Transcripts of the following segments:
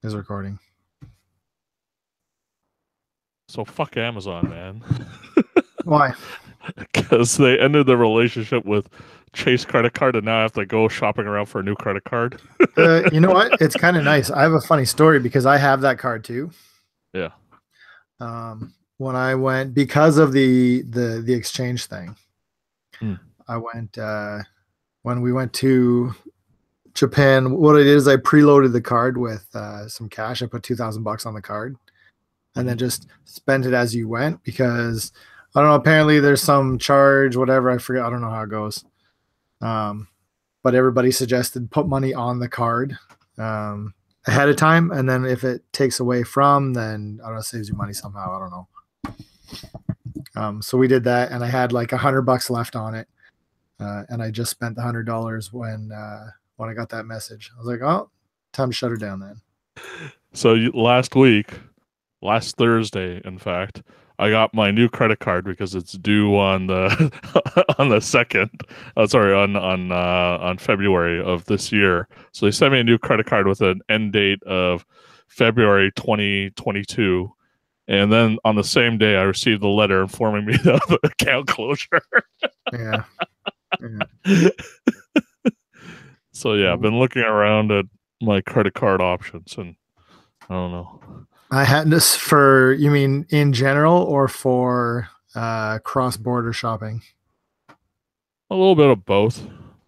is recording. So fuck Amazon, man. Why? Because they ended the relationship with Chase credit card and now I have to go shopping around for a new credit card. You know what? It's kind of nice. I have a funny story because I have that card too. Yeah. When I went because of the exchange thing, Hmm. I went when we went to Japan. What I did is I preloaded the card with some cash. I put $2,000 on the card and then Hmm. just spent it as you went because I don't know. Apparently, there's some charge, whatever. I forget. I don't know how it goes. Um, but everybody suggested put money on the card ahead of time, and then if it takes away from, then I don't know, saves you money somehow. I don't know. So we did that, and I had like $100 left on it, and I just spent the $100 when I got that message. I was like, oh, time to shut her down then. So last week, last Thursday, in fact, I got my new credit card because it's due on the on the second. Sorry, on February of this year. So they sent me a new credit card with an end date of February 2022. And then on the same day, I received a letter informing me of account closure. Yeah, yeah. So yeah, I've been looking around at my credit card options, and I don't know. I had this for you mean in general or for cross border shopping? A little bit of both.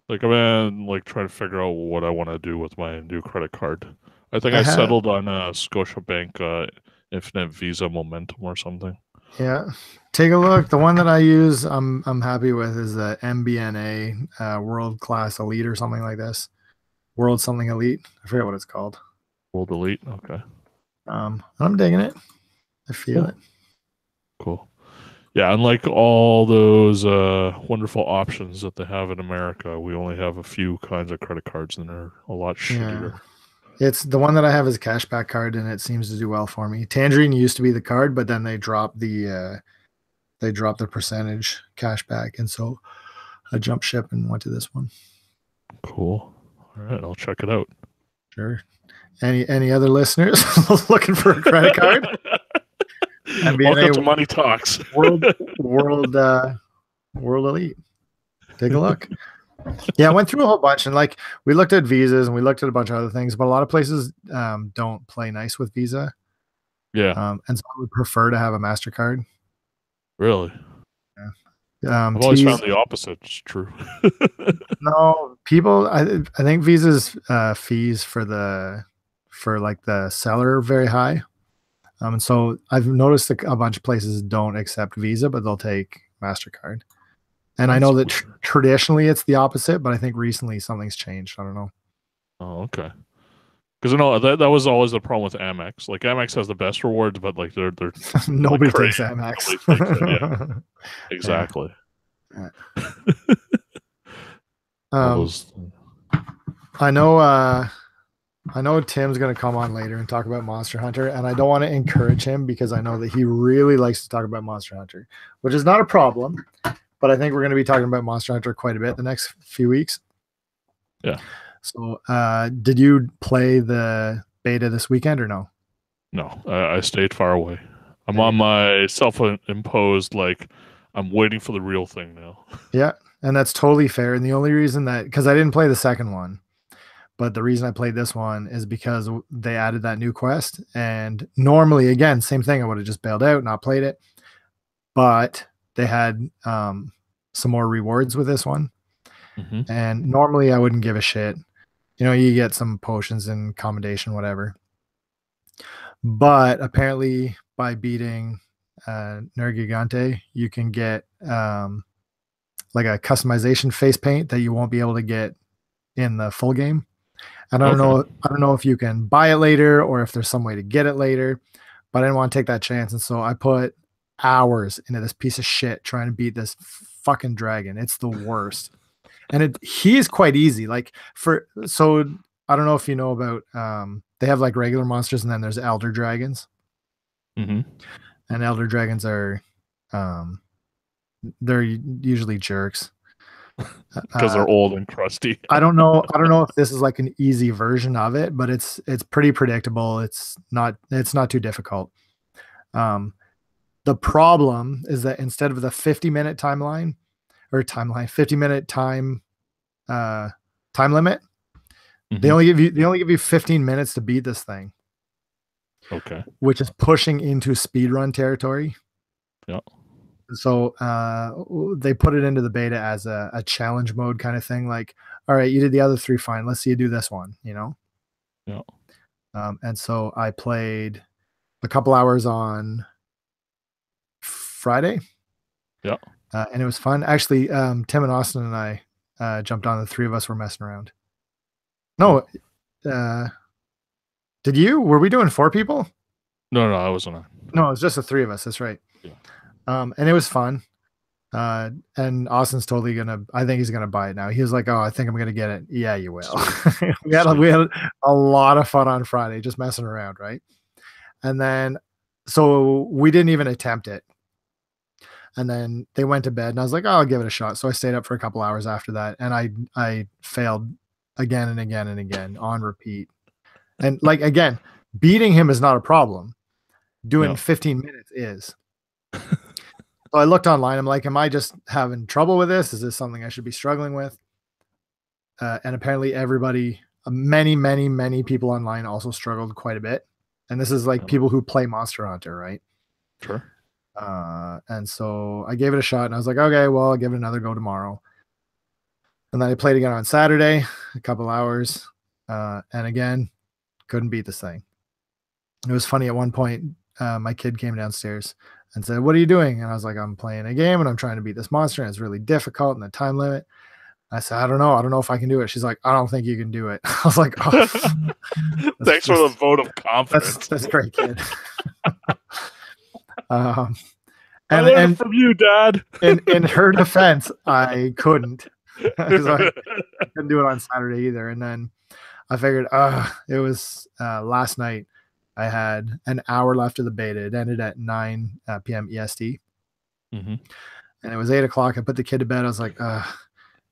Like I've been like trying to figure out what I want to do with my new credit card. I think I I have settled on a Scotiabank Infinite Visa Momentum or something. Yeah. Take a look. The one that I use, I'm happy with is the MBNA World Class Elite or something like this. World something Elite. I forget what it's called. We'll delete. Okay. I'm digging it. I feel it. Cool. Cool. Yeah, unlike all those wonderful options that they have in America, we only have a few kinds of credit cards and they're a lot Yeah. shittier. It's the one that I have is a cashback card and it seems to do well for me. Tangerine used to be the card, but then they dropped the percentage cashback. And so I jumped ship and went to this one. Cool. All right, I'll check it out. Sure. Any other listeners looking for a credit card? Welcome MBNA to Money Talks. World World World Elite. Take a look. Yeah, I went through a whole bunch and like we looked at visas and we looked at a bunch of other things, but a lot of places don't play nice with Visa. Yeah, And so I would prefer to have a MasterCard. really. Yeah. I've always found T's the opposite is true. no people I think Visa's fees for like the seller are very high. And so I've noticed a bunch of places don't accept Visa, but they'll take MasterCard. And I That's know that weird. traditionally it's the opposite, but I think recently something's changed. I don't know. Oh, okay. Because you know that was always the problem with Amex. Like Amex has the best rewards, but like they're like Nobody crazy. takes Amex. Nobody takes it. Yeah, Yeah. exactly. Yeah. All Um, those. I know. I know Tim's going to come on later and talk about Monster Hunter, and I don't want to encourage him because I know that he really likes to talk about Monster Hunter, which is not a problem. But I think we're going to be talking about Monster Hunter quite a bit the next few weeks. Yeah. So, did you play the beta this weekend or no? No, I stayed far away. I'm There you on go. my self-imposed like I'm waiting for the real thing now. Yeah, and that's totally fair. And the only reason that because I didn't play the second one, but the reason I played this one is because they added that new quest. And normally, again, same thing. I would have just bailed out, not played it. But they had some more rewards with this one. Hmm. And normally, I wouldn't give a shit. You know, you get some potions and commendation, whatever. But apparently, by beating Nergigante, you can get like a customization face paint that you won't be able to get in the full game. And Okay. I don't know if you can buy it later or if there's some way to get it later, but I didn't want to take that chance. And so I put hours into this piece of shit trying to beat this fucking dragon. It's the worst. And he is quite easy. Like so I don't know if you know about they have like regular monsters and then there's elder dragons. Hmm. And elder dragons are um they're usually jerks. because they're old and crusty. I don't know. I don't know if this is like an easy version of it, but it's pretty predictable. It's not too difficult. Um, the problem is that instead of the 50-minute timeline or timeline, 50-minute time limit, they only give you 15 minutes to beat this thing. Okay. Which is pushing into speedrun territory. Yeah. So they put it into the beta as a challenge mode kind of thing. Like, all right, you did the other 3 fine. Let's see you do this one, Yeah. And so I played a couple hours on Friday. Yeah. And it was fun. Actually, Tim and Austin and I jumped on. The 3 of us were messing around. No, did you? Were we doing 4 people? No, I wasn't on. No, it was just the 3 of us. That's right. Yeah. And it was fun. And Austin's totally I think he's gonna buy it now. He was like, "Oh, I think I'm gonna get it." Yeah, you will. we had a lot of fun on Friday, just messing around, right? And then, so we didn't even attempt it. And then they went to bed, and I was like, "Oh, I'll give it a shot." So I stayed up for a couple hours after that, and I failed again and again and again on repeat. And like again, beating him is not a problem. Doing 15 minutes is. So I looked online. I'm like, am I just having trouble with this? Is this something I should be struggling with? And apparently many people online also struggled quite a bit. And this is like people who play Monster Hunter, right? Sure. And so I gave it a shot, and I was like, okay, well, I'll give it another go tomorrow. And then I played again on Saturday, a couple hours. And again, couldn't beat this thing. It was funny at one point, my kid came downstairs and said, "What are you doing?" And I was like, "I'm playing a game and I'm trying to beat this monster, and it's really difficult and the time limit." I said, I don't know if I can do it. She's like, "I don't think you can do it." I was like, "Oh, thanks for the vote of confidence." That's great, kid. I learned from you, Dad. in her defense, I couldn't because I couldn't do it on Saturday either. And then I figured, it was last night. I had an hour left of the beta. It ended at 9 p.m. EST. And it was 8 o'clock. I put the kid to bed. I was like,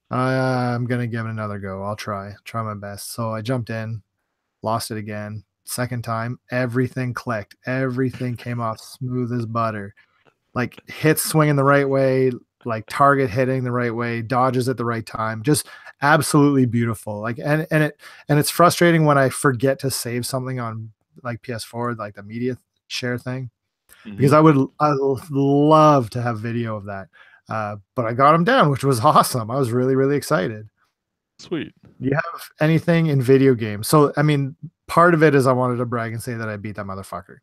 I'm going to give it another go. I'll try my best. So I jumped in, lost it again. Second time, everything clicked. Everything came off smooth as butter. Like hits swinging the right way, like target hitting the right way, dodges at the right time. Just absolutely beautiful. Like, and it's frustrating when I forget to save something on like PS4, like the media share thing, because I would love to have video of that. But I got them down, which was awesome. I was really, really excited. Sweet. Do you have anything in video games? So, I mean, part of it is I wanted to brag and say that I beat that motherfucker.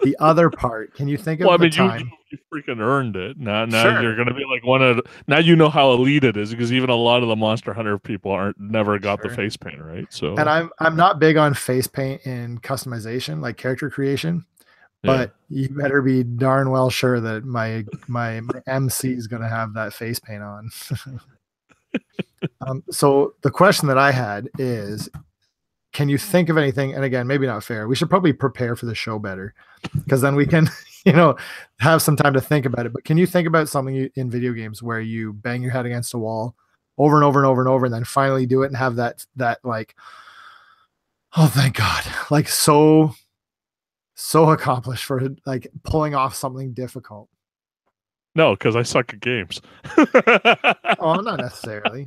The other part, can you think of time? You freaking earned it. Now sure. You're gonna be like now you know how elite it is, because even a lot of the Monster Hunter people never got the face paint, right? So, and I'm not big on face paint in customization, like character creation, but you better be darn well sure that my MC is gonna have that face paint on. So the question that I had is, can you think of anything? And again, maybe not fair. We should probably prepare for the show better, because then we can, have some time to think about it. But can you think about something in video games where you bang your head against a wall over and over and over and over, and then finally do it and have that like, oh, thank God, like so accomplished for like pulling off something difficult? No, because I suck at games. Oh, not necessarily.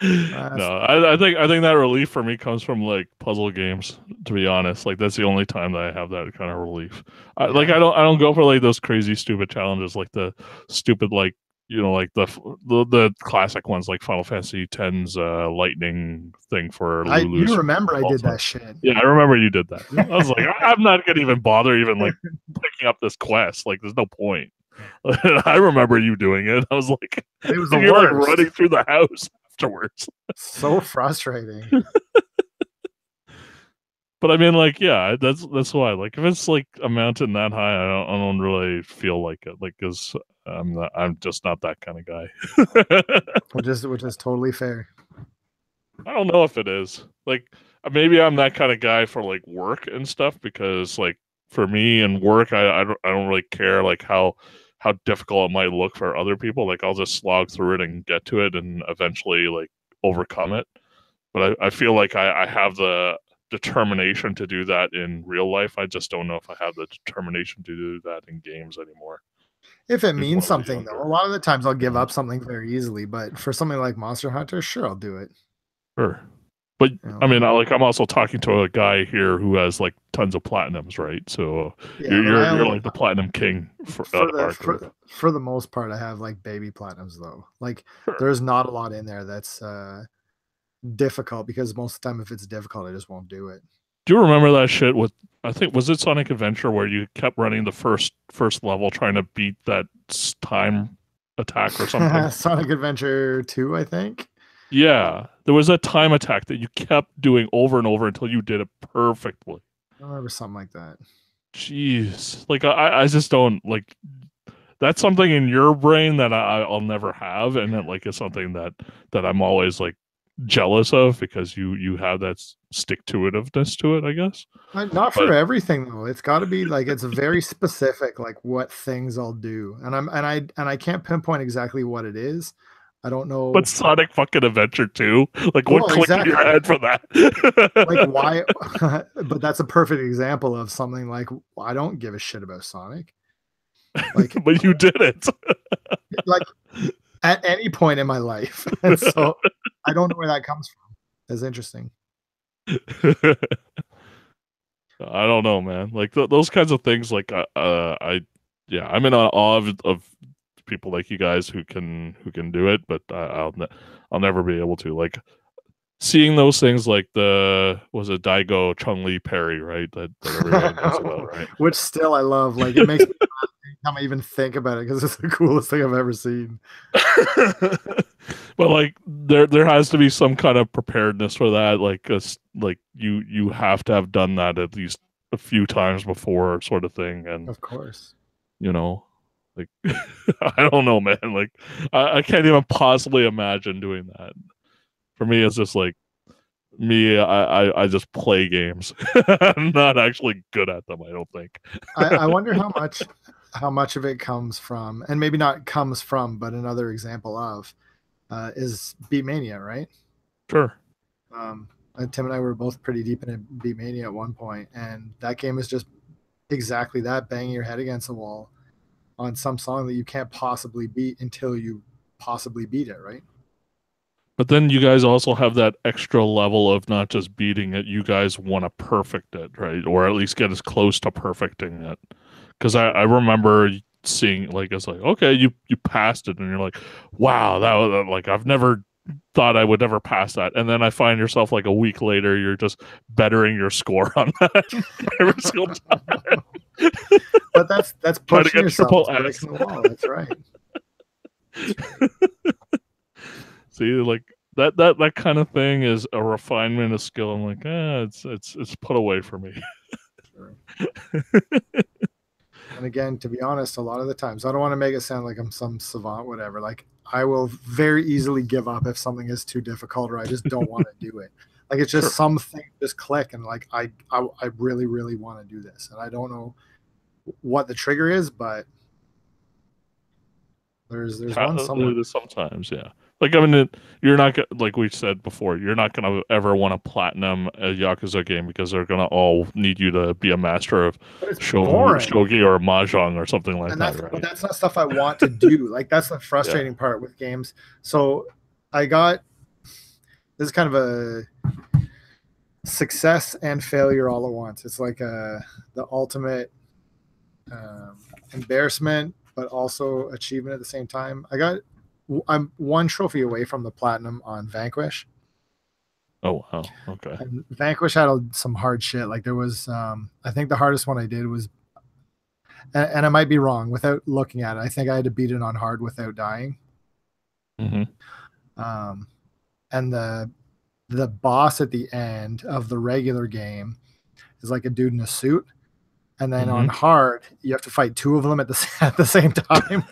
No, I think that relief for me comes from like puzzle games, to be honest. Like that's the only time that I have that kind of relief. Like I don't go for like those crazy stupid challenges, like the stupid like like the classic ones like Final Fantasy X's lightning thing for Lulu's. You remember I did that shit. Yeah, I remember you did that. I was like, I'm not gonna even bother even like picking up this quest. Like there's no point. I remember you doing it. I was like, it was the you're worst. like running through the house afterwards. So frustrating. But I mean, like, yeah, that's why. Like, if it's like a mountain that high, I don't really feel like it. Like, cause I'm just not that kind of guy. which is totally fair. I don't know if it is. Like, maybe I'm that kind of guy for like work and stuff, because like for me and work, I don't really care like how how difficult it might look for other people. Like I'll just slog through it and get to it and eventually like overcome it. But I feel like I have the determination to do that in real life. I just don't know if I have the determination to do that in games anymore. If it means something, though, a lot of the times I'll give up something very easily. But for something like Monster Hunter, sure, I'll do it. Sure. But I mean, I'm also talking to a guy here who has like tons of platinums, right? So you're like the platinum king for the most part. I have like baby platinums though. Like there's not a lot in there that's difficult, because most of the time if it's difficult, I just won't do it. Do you remember that shit with, I think, was it Sonic Adventure, where you kept running the first level trying to beat that time attack or something? Sonic Adventure 2, I think. Yeah, there was a time attack that you kept doing over and over until you did it perfectly. I remember something like that. Jeez, like I just don't like. That's something in your brain that I'll never have, and that like is something that I'm always like jealous of, because you have that stick-to-itiveness to it, I guess. Not for everything though. It's got to be like, it's very specific, like what things I'll do, and I can't pinpoint exactly what it is. I don't know. But Sonic fucking Adventure 2, like what clicked in your head for that? Like why? But that's a perfect example of something like, I don't give a shit about Sonic. Like, but you did it. Like at any point in my life, and so I don't know where that comes from. That's interesting. I don't know, man. Like those kinds of things. Like I'm in awe of people like you guys who can do it, but I'll never be able to. Like seeing those things, like was it Daigo Chun-Li parry, right? That everybody knows about, right? Which still I love. Like it makes me laugh every time I even think about it, because it's the coolest thing I've ever seen. But like there has to be some kind of preparedness for that. Like you have to have done that at least a few times before, sort of thing. And of course, like I don't know, man. Like I can't even possibly imagine doing that. For me, it's just like I just play games. I'm not actually good at them, I don't think. I wonder how much of it comes from, and maybe not comes from, but another example of is Beatmania, right? Sure. Tim and I were both pretty deep in Beatmania at one point, and that game is just exactly that, banging your head against the wall on some song that you can't possibly beat until you possibly beat it, right? But then you guys also have that extra level of not just beating it, you guys want to perfect it, right? Or at least get as close to perfecting it. Because I remember seeing, like, it's like, okay, you passed it, and you're like, wow, that was like, I've never thought I would ever pass that. And then I find yourself like a week later, you're just bettering your score on that every single time. But that's pushing yourself, breaking the wall. That's right. See, like that kind of thing is a refinement of skill. I'm like, it's put away for me. Sure. And again, to be honest, a lot of the times, I don't want to make it sound like I'm some savant, whatever. Like, I will very easily give up if something is too difficult, or I just don't want to do it. Like, it's just something just click, and like I really, really want to do this, and I don't know what the trigger is, but there's one somewhere. Sometimes, yeah. Like, I mean, you're not like we said before, you're not gonna ever want to platinum a Yakuza game, because they're gonna all need you to be a master of shogi or mahjong or something like that. Right? But that's not stuff I want to do. Like, that's the frustrating part with games. So I got this is kind of a success and failure all at once. It's like the ultimate embarrassment, but also achievement at the same time. I'm one trophy away from the platinum on Vanquish. Oh wow, okay. And Vanquish had some hard shit. Like, there was, I think the hardest one I did was, and I might be wrong without looking at it, I think I had to beat it on hard without dying. Mm-hmm. And the boss at the end of the regular game is like a dude in a suit, and then on hard you have to fight two of them at the same time.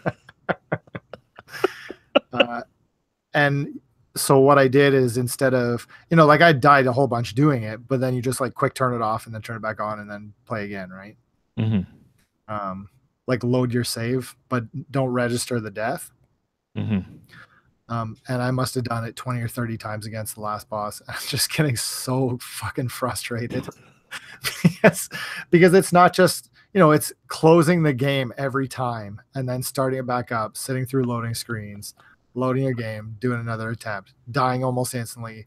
And so what I did is, instead of, like, I died a whole bunch doing it, but then you just like quick turn it off and then turn it back on and then play again, right? Mm-hmm. like load your save, but don't register the death. Mm-hmm. And I must have done it 20 or 30 times against the last boss. I'm just getting so fucking frustrated because it's not just, it's closing the game every time and then starting it back up, sitting through loading screens, loading a game, doing another attempt, dying almost instantly,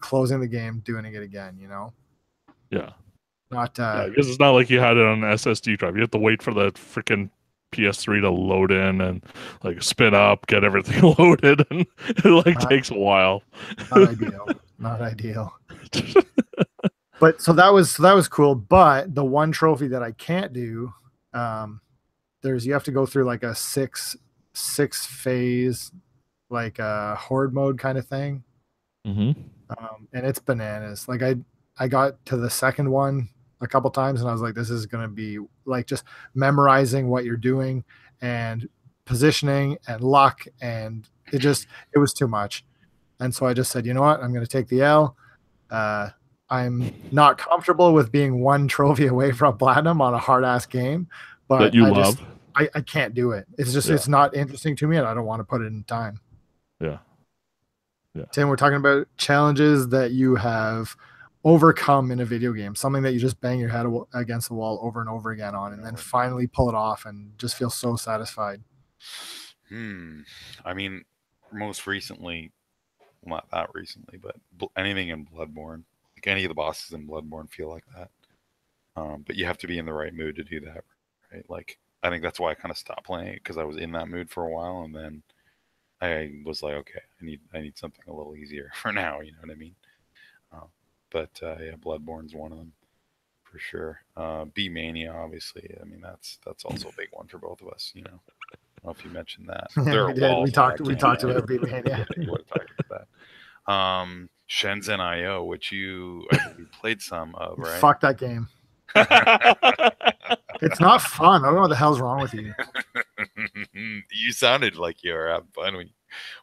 closing the game, doing it again, Yeah. Not Yeah, because it's not like you had it on an SSD drive. You have to wait for the freaking PS3 to load in and like spin up, get everything loaded, and it like takes a while. Not ideal. Not ideal. But so that was cool. But the one trophy that I can't do, you have to go through like a six phase, like a horde mode kind of thing. Mm-hmm. And it's bananas. Like I got to the second one a couple times and I was like, this is going to be like just memorizing what you're doing and positioning and luck. And it was too much. And so I just said, you know what? I'm going to take the L. I'm not comfortable with being one trophy away from platinum on a hard ass game, but that you love. I can't do it. It's just, it's not interesting to me and I don't want to put it in time. Yeah. Yeah. Tim, we're talking about challenges that you have overcome in a video game, something that you just bang your head against the wall over and over again on, and then finally pull it off and just feel so satisfied. I mean, most recently, well, not that recently, but anything in Bloodborne, like any of the bosses in Bloodborne feel like that. But you have to be in the right mood to do that, right? Like, I think that's why I kind of stopped playing it, because I was in that mood for a while, and then I was like, okay, I need something a little easier for now. You know what I mean? But yeah, Bloodborne's one of them for sure. Beatmania, obviously. I mean, that's also a big one for both of us. You know, I don't know if you mentioned that. We did. We talked about Beatmania. We would have talked about that. Shenzhen IO, which you played some of, right? Fuck that game. It's not fun. I don't know what the hell's wrong with you. You sounded like you were having fun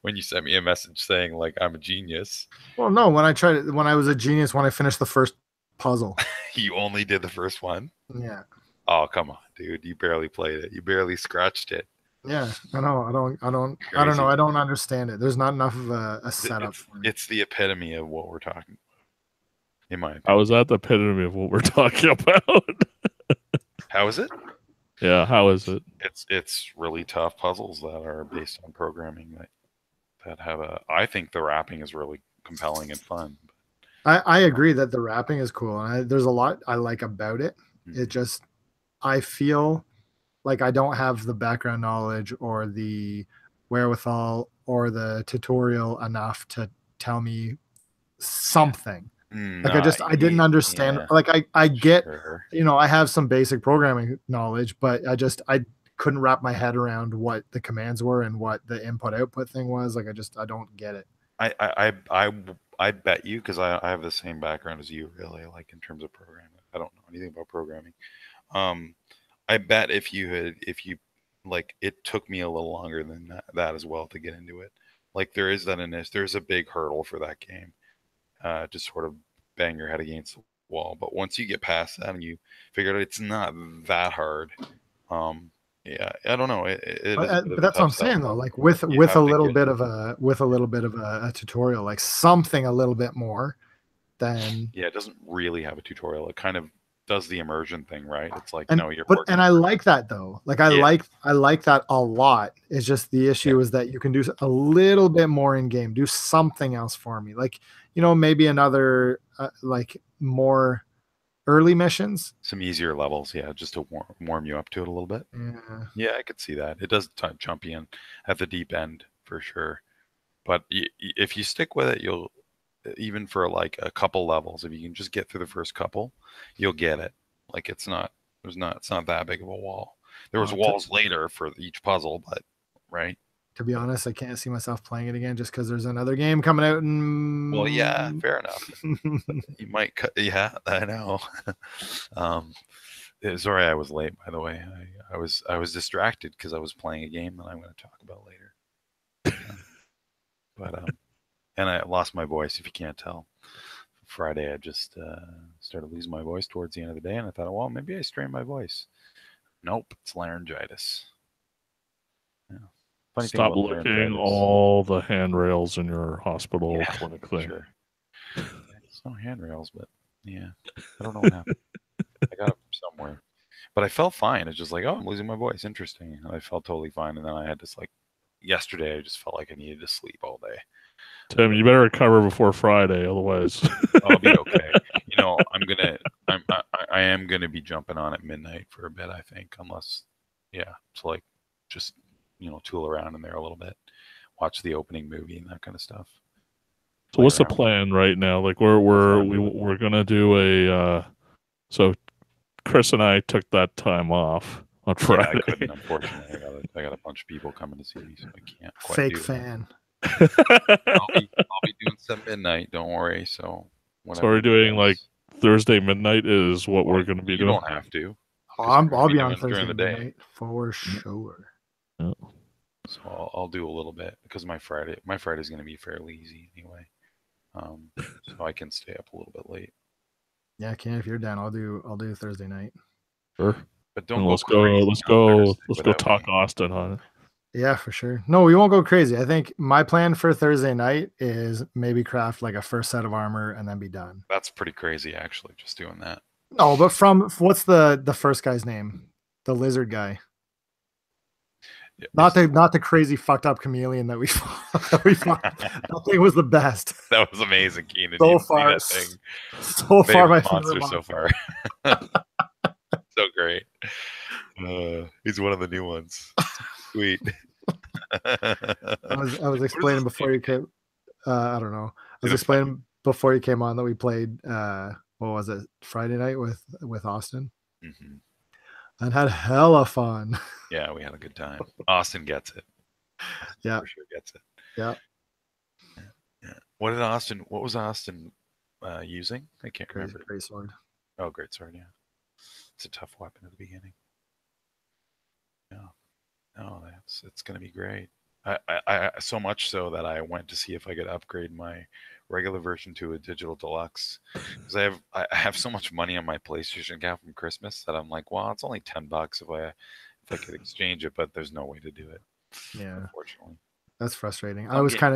when you sent me a message saying like I'm a genius. Well, no, when I was a genius when I finished the first puzzle. You only did the first one? Yeah. Oh, come on, dude. You barely played it. You barely scratched it. Yeah, I know. I don't know. I don't understand it. There's not enough of a setup for me. It's the epitome of what we're talking about, in my opinion. I was at the epitome of what we're talking about. How is it? Yeah, how is it? It's really tough puzzles that are based on programming that have I think the wrapping is really compelling and fun. I agree that the wrapping is cool, and there's a lot I like about it. Mm-hmm. It just, I feel like I don't have the background knowledge or the wherewithal or the tutorial enough to tell me something. Like I didn't understand. Yeah. Like I get, sure. I have some basic programming knowledge, but I couldn't wrap my head around what the commands were and what the input output thing was. Like I don't get it. I bet you, because I have the same background as you, really, like in terms of programming. I don't know anything about programming. I bet if you like, it took me a little longer than that as well to get into it. Like there's a big hurdle for that game. To sort of bang your head against the wall. But once you get past that and you figure out it's not that hard, yeah, I don't know. But that's what I'm saying though. Like with a little bit of a tutorial, like something a little bit more than. Yeah, it doesn't really have a tutorial. It kind of does the immersion thing, right? It's like, and I like that though. Like I like that a lot. It's just the issue is that you can do a little bit more in game. Do something else for me. Like, maybe another like more early missions, some easier levels, just to warm you up to it a little bit. Yeah, I could see that. It does jump you in at the deep end for sure, but if you stick with it, you'll, even for like a couple levels, if you can just get through the first couple, you'll get it. Like it's not that big of a wall. There was walls later for each puzzle, but right. To be honest, I can't see myself playing it again just because there's another game coming out. Well, yeah, fair enough. You might cut. Yeah, I know. Sorry, I was late. By the way, I was distracted because I was playing a game that I'm going to talk about later. But and I lost my voice. If you can't tell, Friday I just started losing my voice towards the end of the day, and I thought, well, maybe I strained my voice. Nope, it's laryngitis. Yeah. Funny thing Stop about licking laryngitis. all the handrails in your hospital Yeah, clinic thing. Sure. It's no handrails, but yeah, I don't know what happened. I got it from somewhere, but I felt fine. It's just like, oh, I'm losing my voice. Interesting. And I felt totally fine. And then I had this like yesterday. I just felt like I needed to sleep all day. Tim, you better recover before Friday, otherwise. I'll be okay. You know, I am gonna be jumping on at midnight for a bit. I think, unless, yeah, so like, just tool around in there a little bit, watch the opening movie and that kind of stuff. So what's the plan right now? Like we're gonna do a so Chris and I took that time off on Friday. Yeah, I couldn't, unfortunately. I got a bunch of people coming to see me, so I can't quite Fake do fan. I'll be doing some midnight, don't worry. So we're doing like Thursday midnight is what we're gonna be doing. You don't have to. I'll be on Thursday during the day midnight for sure. Yeah. So I'll do a little bit because my Friday's gonna be fairly easy anyway. So I can stay up a little bit late. Yeah, Ken, if you're down, I'll do Thursday night. Sure. But don't let's go talk Austin on it. Yeah, for sure. No, we won't go crazy. I think my plan for Thursday night is maybe craft like a first set of armor and then be done. That's pretty crazy, actually, just doing that. No, but from what's the first guy's name? The lizard guy. Yeah, not the crazy fucked up chameleon that we fought. That thing was the best. That was amazing, Keenan. So far, my monster so far. So great. He's one of the new ones. Sweet. I was explaining before you came. I don't know. I was explaining before you came on that we played. What was it? Friday night with Austin. Mm-hmm. And had hella fun. Yeah, we had a good time. Austin gets it. Yeah, for sure gets it. Yeah. What was Austin using? I can't remember. Great sword. Oh, great sword. Yeah, it's a tough weapon at the beginning. Yeah. Oh, it's gonna be great. I so much so that I went to see if I could upgrade my regular version to a digital deluxe because I have so much money on my PlayStation account from Christmas that I'm like, well, it's only $10 if I could exchange it, but there's no way to do it. Yeah, unfortunately, that's frustrating. I was kind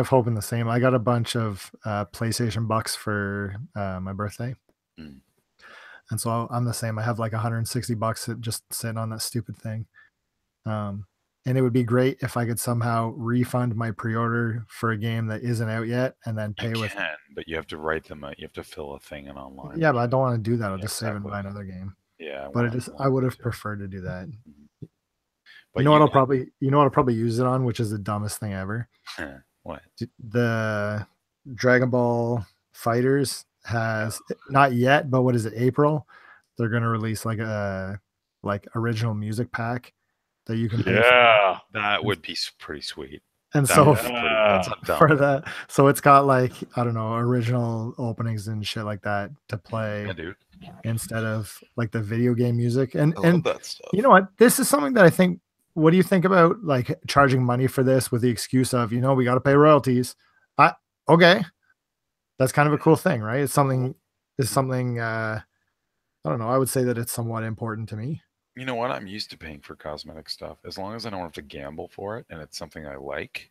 of hoping the same. I got a bunch of PlayStation bucks for my birthday. And so I'm the same. I have like $160 just sitting on that stupid thing. And it would be great if I could somehow refund my pre-order for a game that isn't out yet and then pay with. But you have to write them out. You have to fill a thing in online. Yeah, but I don't want to do that. I'll just save and buy another game. Yeah. But I would have preferred to do that. But you know what I'll probably use it on, which is the dumbest thing ever. What? The Dragon Ball Fighters has not yet, but what is it? April? They're gonna release like a original music pack that you can pay for. That would be pretty sweet. And so for that, so it's got like, I don't know, original openings and shit like that to play instead of like the video game music. And that stuff. You know what? This is something that I think, what do you think about like charging money for this with the excuse of, we got to pay royalties? Okay. That's kind of a cool thing, right? It's something I don't know. I would say that it's somewhat important to me. You know what? I'm used to paying for cosmetic stuff. As long as I don't have to gamble for it and it's something I like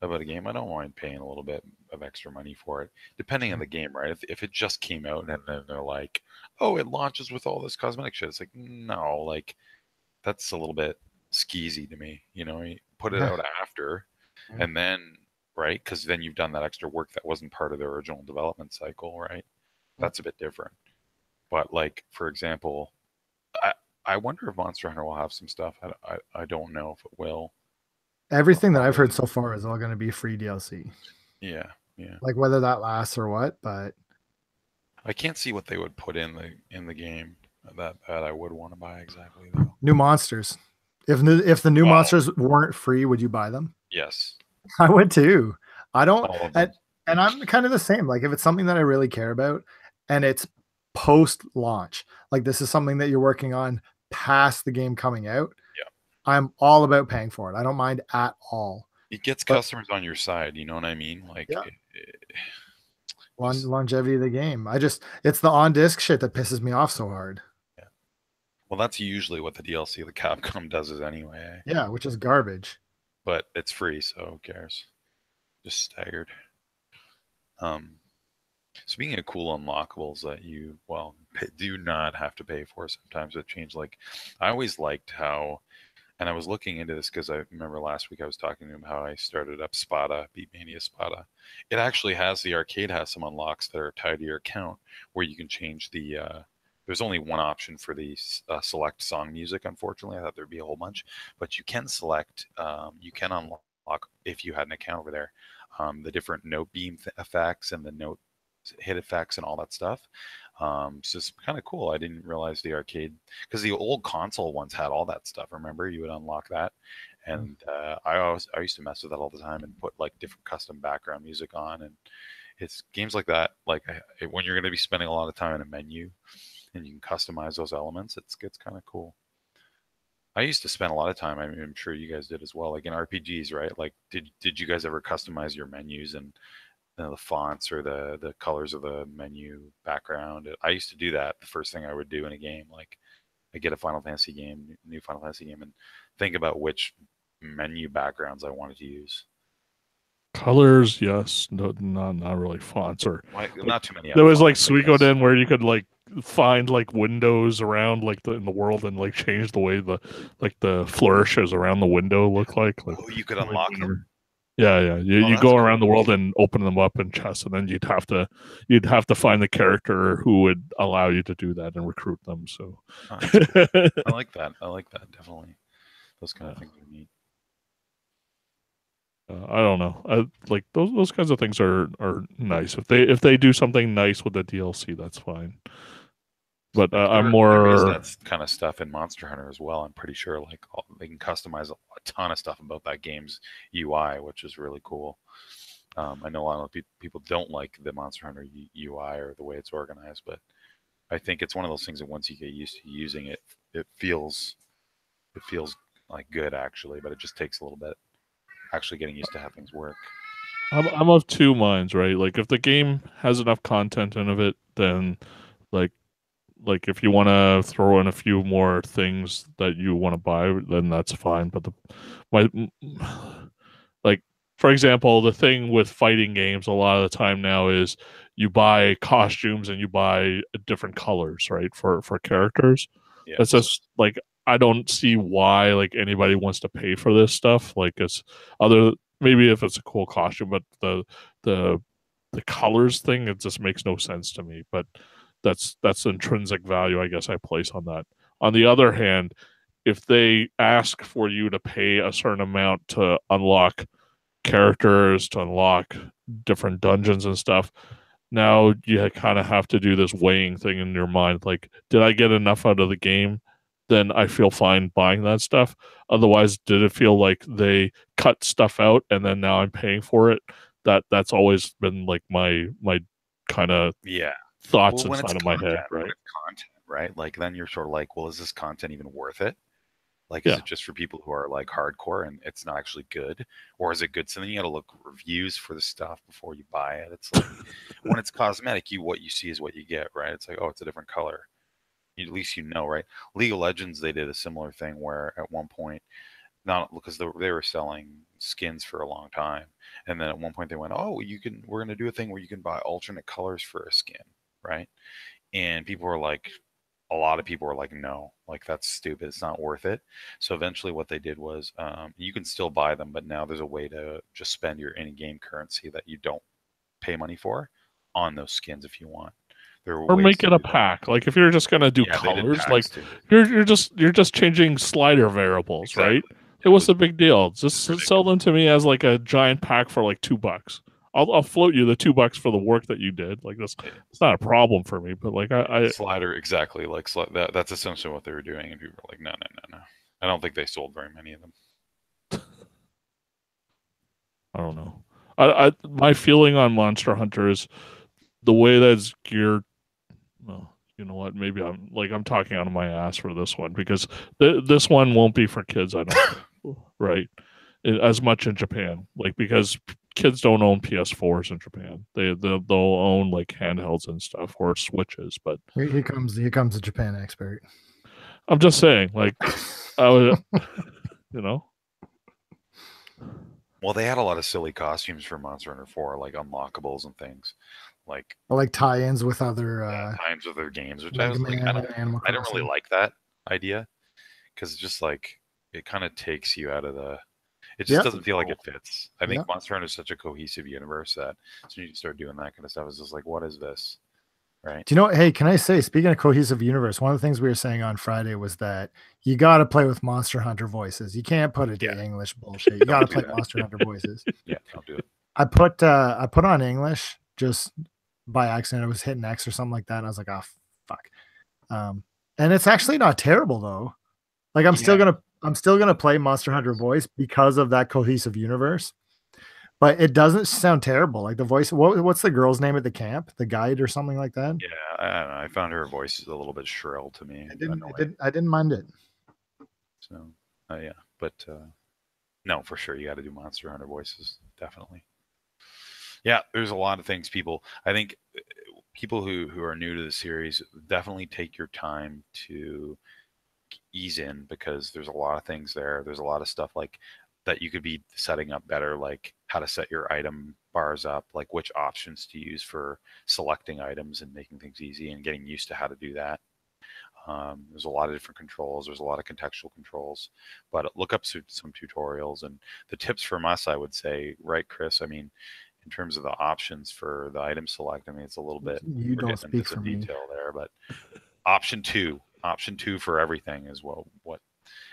about a game, I don't mind paying a little bit of extra money for it, depending on the game, right? If it just came out and then they're like, oh, it launches with all this cosmetic shit. It's like, no, like that's a little bit skeezy to me. You put it out after and then, right? Because then you've done that extra work that wasn't part of the original development cycle, right? That's a bit different. But like, for example, I wonder if Monster Hunter will have some stuff. I don't know if it will. Everything that I've heard so far is all going to be free DLC. Yeah. Like whether that lasts or what, but I can't see what they would put in the game that I would want to buy exactly though. New monsters. If the new monsters weren't free, would you buy them? Yes. I would too. I don't, and I'm kind of the same. Like if it's something that I really care about and it's post-launch, like this is something that you're working on past the game coming out, I'm all about paying for it. I don't mind at all. It gets customers on your side, you know what I mean? Like longevity of the game. It's the on-disc shit that pisses me off so hard. Well, that's usually what the DLC the Capcom does is anyway. Yeah, which is garbage. But it's free, so who cares? Just staggered. Speaking of cool unlockables that you do not have to pay for sometimes with change, like I always liked how, and I was looking into this because I remember last week I was talking to him how I started up Spada, Beatmania Spada. It actually has the arcade has some unlocks that are tied to your account where you can change the. There's only one option for the select song music. Unfortunately, I thought there'd be a whole bunch, but you can select. You can unlock if you had an account over there. The different note beam effects and the note hit effects and all that stuff. So it's kind of cool. I didn't realize the arcade because the old console ones had all that stuff. Remember, you would unlock that, and I used to mess with that all the time and put like different custom background music on. And it's games like that. Like when you're going to be spending a lot of time in a menu, and you can customize those elements, it gets kind of cool. I used to spend a lot of time. I mean, I'm sure you guys did as well. Like in RPGs, right? Like, did you guys ever customize your menus and the fonts or the colors of the menu background? I used to do that. The first thing I would do in a game, like I get a Final Fantasy game, new Final Fantasy game, and think about which menu backgrounds I wanted to use. Colors, yes, no, not really fonts or not too many. There was like Suikoden where you could like find like windows around like in the world and like change the way the flourishes around the window look like. Oh, you could unlock them. Yeah. You go around the world and open them up in chests, and then you'd have to find the character who would allow you to do that and recruit them. So I like that. I like that definitely. Those kind of things are neat. I don't know. Like those kinds of things are nice. If they do something nice with the DLC, that's fine. But I'm more. There is that kind of stuff in Monster Hunter as well. I'm pretty sure like they can customize a ton of stuff about that game's UI, which is really cool. I know a lot of people don't like the Monster Hunter UI or the way it's organized, but I think it's one of those things that once you get used to using it, it feels like good actually, but it just takes a little bit actually getting used to how things work. I'm of two minds, right? Like if the game has enough content in of it, then like if you want to throw in a few more things that you want to buy, then that's fine. But like for example, the thing with fighting games a lot of the time now is you buy costumes and you buy different colors, right? For characters. Yeah. It's just like I don't see why like anybody wants to pay for this stuff. Like it's maybe if it's a cool costume, but the colors thing, it just makes no sense to me. But that's intrinsic value, I guess I place on that. On the other hand, if they ask for you to pay a certain amount to unlock characters, to unlock different dungeons and stuff, now you kind of have to do this weighing thing in your mind. Like, did I get enough out of the game? Then I feel fine buying that stuff. Otherwise, did it feel like they cut stuff out and then now I'm paying for it? That's always been like my kind of thoughts inside of my head, right? Content, right? Like then you're sort of like, well, is this content even worth it? Like, is it just for people who are like hardcore and it's not actually good, or is it good? So then you got to look reviews for the stuff before you buy it. It's like when it's cosmetic, what you see is what you get, right? It's like, oh, it's a different color. At least you know, right? League of Legends, they did a similar thing where at one point, not because they were selling skins for a long time, and then at one point they went, oh, we're going to do a thing where you can buy alternate colors for a skin, right? And people were like, a lot of people were like, no, like that's stupid, it's not worth it. So eventually what they did was you can still buy them, but now there's a way to just spend your in-game currency that you don't pay money for on those skins if you want. Or make it a pack. Like if you're just gonna do colors, like you're just changing slider variables, exactly. Right? It was a big deal. Just sell them to me as like a giant pack for like $2. I'll float you the $2 for the work that you did. Like this, it's not a problem for me. But like I slider exactly like that's essentially what they were doing, and people were like, no. I don't think they sold very many of them. I don't know. My feeling on Monster Hunter is the way that's geared. Well, you know what? Maybe I'm talking out of my ass for this one because this one won't be for kids. I don't think, right? As much in Japan, like because kids don't own PS4s in Japan. They'll own like handhelds and stuff or Switches. But here comes the Japan expert. I'm just saying, like, I would, you know, Well, they had a lot of silly costumes for Monster Hunter 4, like unlockables and things, like I like tie-ins with other times of their games, which I Mega was like, Man and Animal I don't really Crossing. like that idea because it's just like it kind of takes you out of the. It just Yep. doesn't feel like it fits. I think Yep. Monster Hunter is such a cohesive universe that as soon as you start doing that kind of stuff, it's just like, what is this, right? Do you know? Hey, can I say? Speaking of cohesive universe, one of the things we were saying on Friday was that you got to play with Monster Hunter voices. You can't put it to Yeah. English bullshit. You got to do play that. Monster Hunter voices. Yeah, don't do it. I put on English just by accident. I was hitting X or something like that, and I was like, oh fuck. And it's actually not terrible though. Like I'm still gonna play Monster Hunter voice because of that cohesive universe. But it doesn't sound terrible. Like the voice. What's the girl's name at the camp? The guide or something like that. Yeah, I don't know. I found her voice is a little bit shrill to me. I didn't mind it. So, yeah, but no, for sure, you got to do Monster Hunter voices, definitely. Yeah, there's a lot of things I think people who are new to the series definitely take your time to ease in because there's a lot of things there. There's a lot of stuff like that you could be setting up better, like how to set your item bars up, like which options to use for selecting items and making things easy and getting used to how to do that. There's a lot of different controls. There's a lot of contextual controls, but look up some tutorials and the tips from us, I would say, right, Chris? I mean, in terms of the options for the item select, I mean, it's a little bit, You don't speak for me. detail there, but option two for everything is what,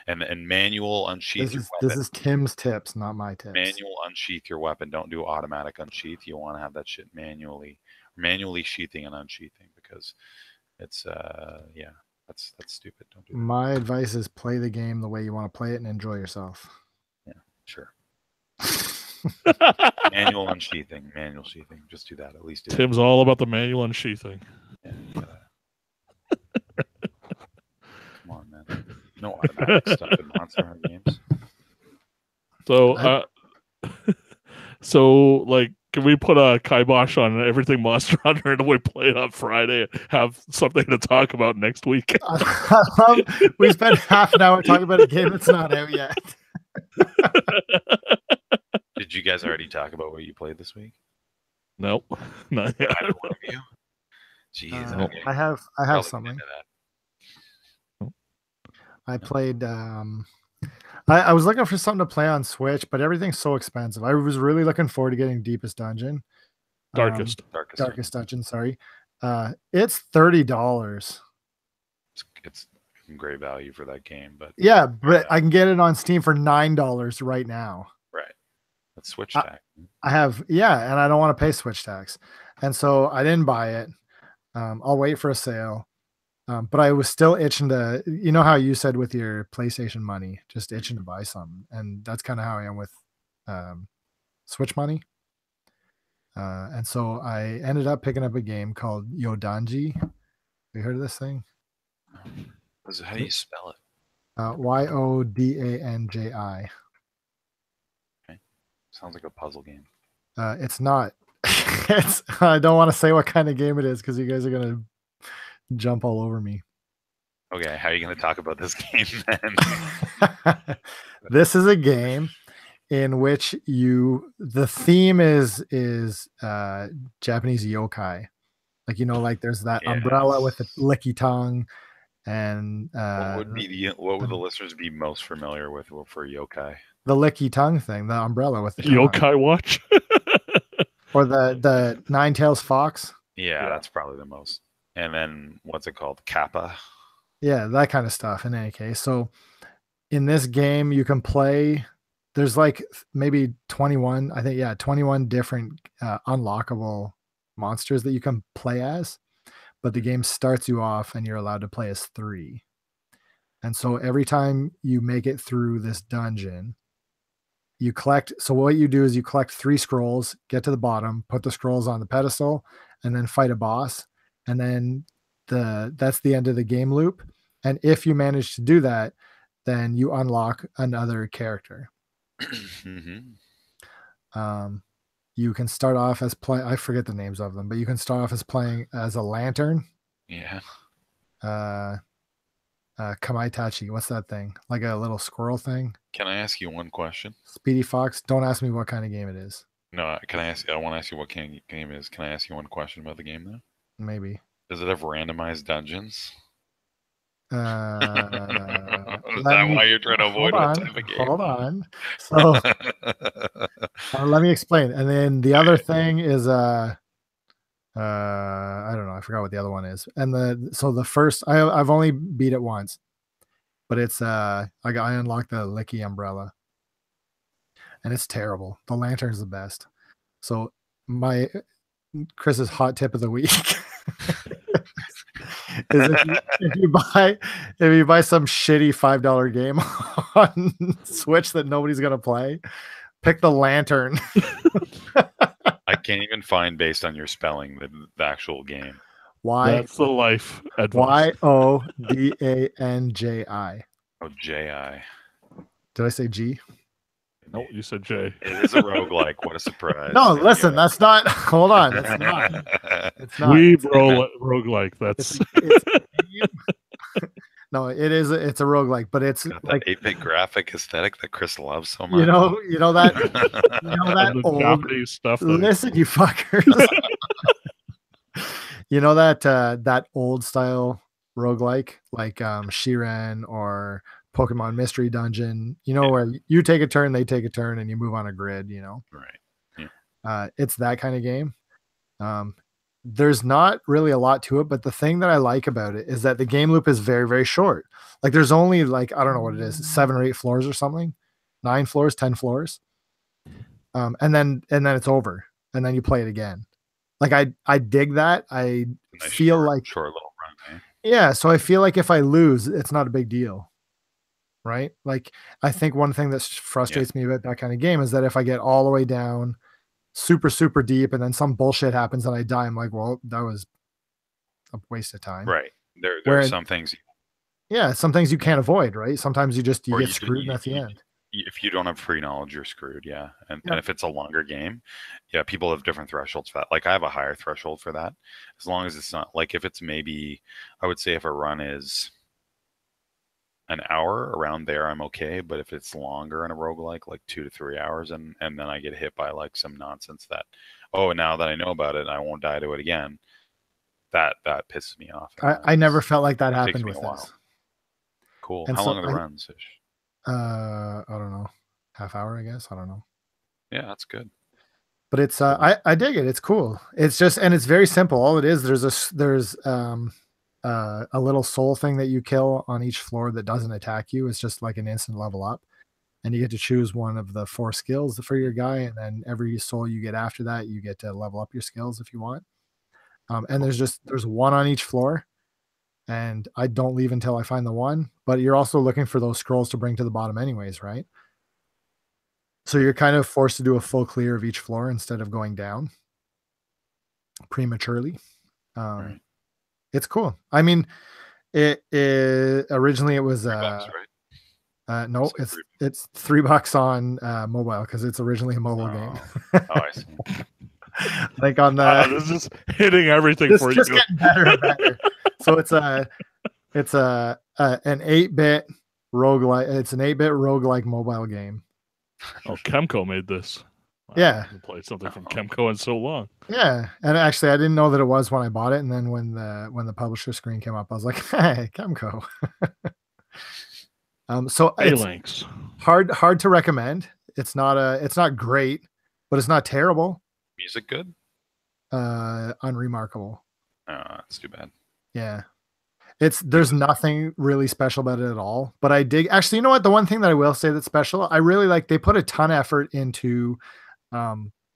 and manual unsheath your weapon. This is Tim's tips, not my tips. Manual unsheath your weapon. Don't do automatic unsheath. You want to have that shit manually sheathing and unsheathing because it's that's stupid. Don't do that. My advice is play the game the way you want to play it and enjoy yourself. Yeah, sure. Manual sheathing. Just do that. At least do Tim's all about the manual unsheathing. Yeah, come on, man. No automatic stuff in Monster Hunter games. So, so like, can we put a kibosh on everything Monster Hunter and we play it on Friday and have something to talk about next week? We spent half an hour talking about a game that's not out yet. Did you guys already talk about what you played this week? Nope, not yet. Either one of you? Jeez, okay. I have Probably something. into that. I played. I was looking for something to play on Switch, but everything's so expensive. I was really looking forward to getting Deepest Dungeon. Darkest Dungeon. Sorry, it's $30. It's great value for that game, but yeah, but I can get it on Steam for $9 right now. Right, that's Switch tax. I have, yeah, and I don't want to pay Switch tax, and so I didn't buy it. I'll wait for a sale. But I was still itching to, you know how you said with your PlayStation money, just itching to buy something. And that's kind of how I am with Switch money. And so I ended up picking up a game called Yodanji. Have you heard of this thing? How do you spell it? Yodanji. Okay. Sounds like a puzzle game. It's not. I don't want to say what kind of game it is because you guys are going to jump all over me. Okay, how are you going to talk about this game then? This is a game in which the theme is Japanese yokai. Like, you know, like there's that umbrella with the licky tongue, and what would the listeners be most familiar with for yokai? The licky tongue thing, the umbrella with the yokai tongue. watch, or the Nine Tails Fox. Yeah, that's probably the most. And then what's it called? Kappa. Yeah, that kind of stuff. In any case, so in this game you can play. There's like maybe 21, I think, 21 different unlockable monsters that you can play as, but the game starts you off and you're allowed to play as 3. And so every time you make it through this dungeon, you collect. So what you do is you collect 3 scrolls, get to the bottom, put the scrolls on the pedestal, and then fight a boss. And then that's the end of the game loop. And if you manage to do that, then you unlock another character. Mm-hmm. You can start off as I forget the names of them, but you can start off as playing as a lantern. Yeah. Kamaitachi. What's that thing? Like a little squirrel thing? Can I ask you one question? Speedy Fox. Don't ask me what kind of game it is. No, can I ask? I want to ask you what game it is. Can I ask you one question about the game though? Maybe. Does it have randomized dungeons? Is Let that me- why you're trying to avoid what type of game? Hold on. So let me explain. And then the other thing is I don't know. I forgot what the other one is. And the first I've only beat it once, but it's I unlocked the Licky umbrella, and it's terrible. The lantern's the best. So my Chris's hot tip of the week is if you buy some shitty $5 game on Switch that nobody's gonna play, pick the lantern. I can't even find based on your spelling the actual game. That's the life advice. YODANJI. Oh, J.I. Did I say G? No, you said J. It is a roguelike. What a surprise. No, listen, that's not. Hold on, that's not. It's not. Roguelike. That's No, it is. It's a roguelike, but it's got like that 8-bit graphic aesthetic that Chris loves so much. you know that the old Japanese stuff. Listen, you fuckers. You know that old style roguelike like Shiren or Pokemon Mystery Dungeon, where you take a turn, they take a turn, and you move on a grid, Right. Yeah. It's that kind of game. There's not really a lot to it, but the thing that I like about it is that the game loop is very, very short. Like there's only like, I don't know what it is, 7 or 8 floors or something, 9 floors, 10 floors. And then it's over, and then you play it again. Like I dig that. I feel like short little run, eh? Yeah, so I feel like if I lose, it's not a big deal. Right? Like I think one thing that frustrates me about that kind of game is that if I get all the way down super, super deep and then some bullshit happens and I die, I'm like, well, that was a waste of time. Right. There are some things. Yeah, some things you can't avoid, right? Sometimes you get screwed and that's the end. If you don't have pre-knowledge, you're screwed. Yeah. And if it's a longer game, people have different thresholds for that. Like I have a higher threshold for that. As long as it's not like if it's maybe, I would say if a run is an hour around there, I'm okay. But if it's longer in a roguelike, like 2 to 3 hours, and then I get hit by like some nonsense that, now that I know about it, I won't die to it again. That pisses me off. I never felt like that happened with this. Cool. How long are the runs? I don't know. Half hour, I guess. I don't know. Yeah, that's good. But it's I dig it. It's cool. It's just, and it's very simple. All it is, there's a little soul thing that you kill on each floor that doesn't attack you. It's just like an instant level up, and you get to choose one of the 4 skills for your guy, and then every soul you get after that, you get to level up your skills if you want. And there's one on each floor, and I don't leave until I find the one. But you're also looking for those scrolls to bring to the bottom anyways, right? So you're kind of forced to do a full clear of each floor instead of going down prematurely. Right. It's cool. I mean, it originally it was $3, right? no, it's $3 on mobile because it's originally a mobile game. I see. Like on the this is hitting everything for you. Just getting better and better. So it's an 8-bit roguelike. It's an 8-bit roguelike mobile game. Oh, Kemco made this. Yeah. I haven't played something from Kemco in so long. Yeah, and actually, I didn't know that it was when I bought it, and then when the publisher screen came up, I was like, "Hey, Kemco." So Phalanx. It's hard to recommend. It's not great, but it's not terrible. Music good? Unremarkable. That's too bad. Yeah. There's nothing really special about it at all, but I dig. Actually, you know what? The one thing that I will say that's special, I really like. They put a ton of effort into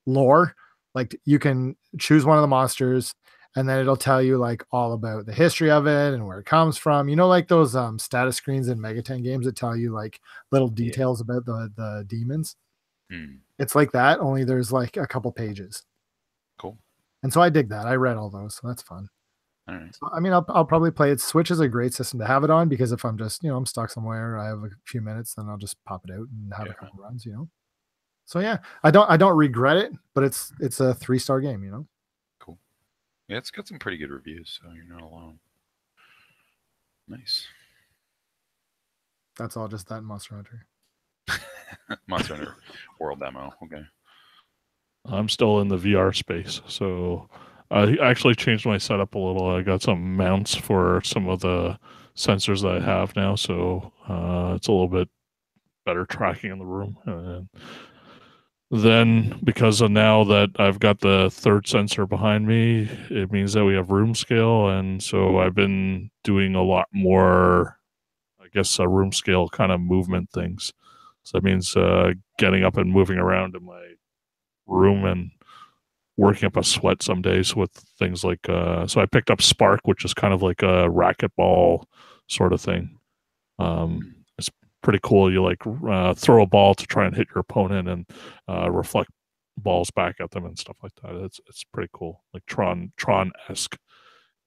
lore. Like you can choose one of the monsters, and then it'll tell you like all about the history of it and where it comes from. Like those status screens in Megaten games that tell you like little details about the demons. It's like that, only there's like a couple pages. Cool. And so I dig that. I read all those, so that's fun. All right. So, I mean, I'll probably play it. Switch is a great system to have it on because if I'm just, I'm stuck somewhere, I have a few minutes, then I'll just pop it out and have a couple runs, So yeah, I don't regret it, but it's a 3-star game, Cool. Yeah, it's got some pretty good reviews, so you're not alone. Nice. That's all just that Monster Hunter. Monster Hunter World demo. Okay. I'm still in the VR space, so I actually changed my setup a little. I got some mounts for some of the sensors that I have now, so it's a little bit better tracking in the room. And then, because of now that I've got the third sensor behind me, it means that we have room scale, and so I've been doing a lot more, I guess, room scale kind of movement things. So that means getting up and moving around in my room and working up a sweat some days with things like so I picked up Spark, which is kind of like a racquetball sort of thing. It's pretty cool. You like throw a ball to try and hit your opponent and reflect balls back at them and stuff like that. It's pretty cool, like Tron-esque.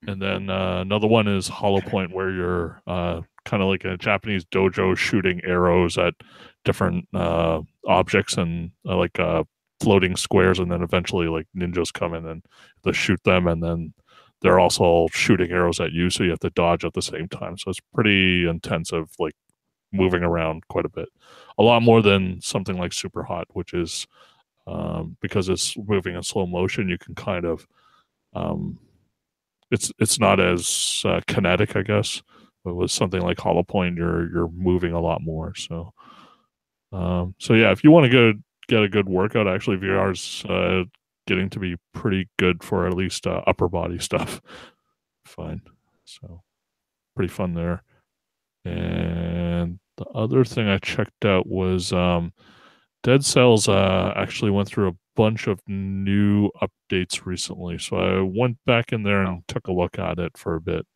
And then another one is Hollow Point, where you're kind of like in a Japanese dojo shooting arrows at different objects and floating squares, and then eventually like ninjas come in and they shoot them, and then they're also shooting arrows at you, so you have to dodge at the same time. So it's pretty intensive, like moving around quite a bit, a lot more than something like Super Hot, which is because it's moving in slow motion. You can kind of it's not as kinetic, I guess. But with something like Hollow Point, you're moving a lot more. So yeah, if you want to get a good workout, actually VR's getting to be pretty good for at least upper body stuff. Fine. So pretty fun there. And the other thing I checked out was Dead Cells actually went through a bunch of new updates recently. So I went back in there and took a look at it for a bit.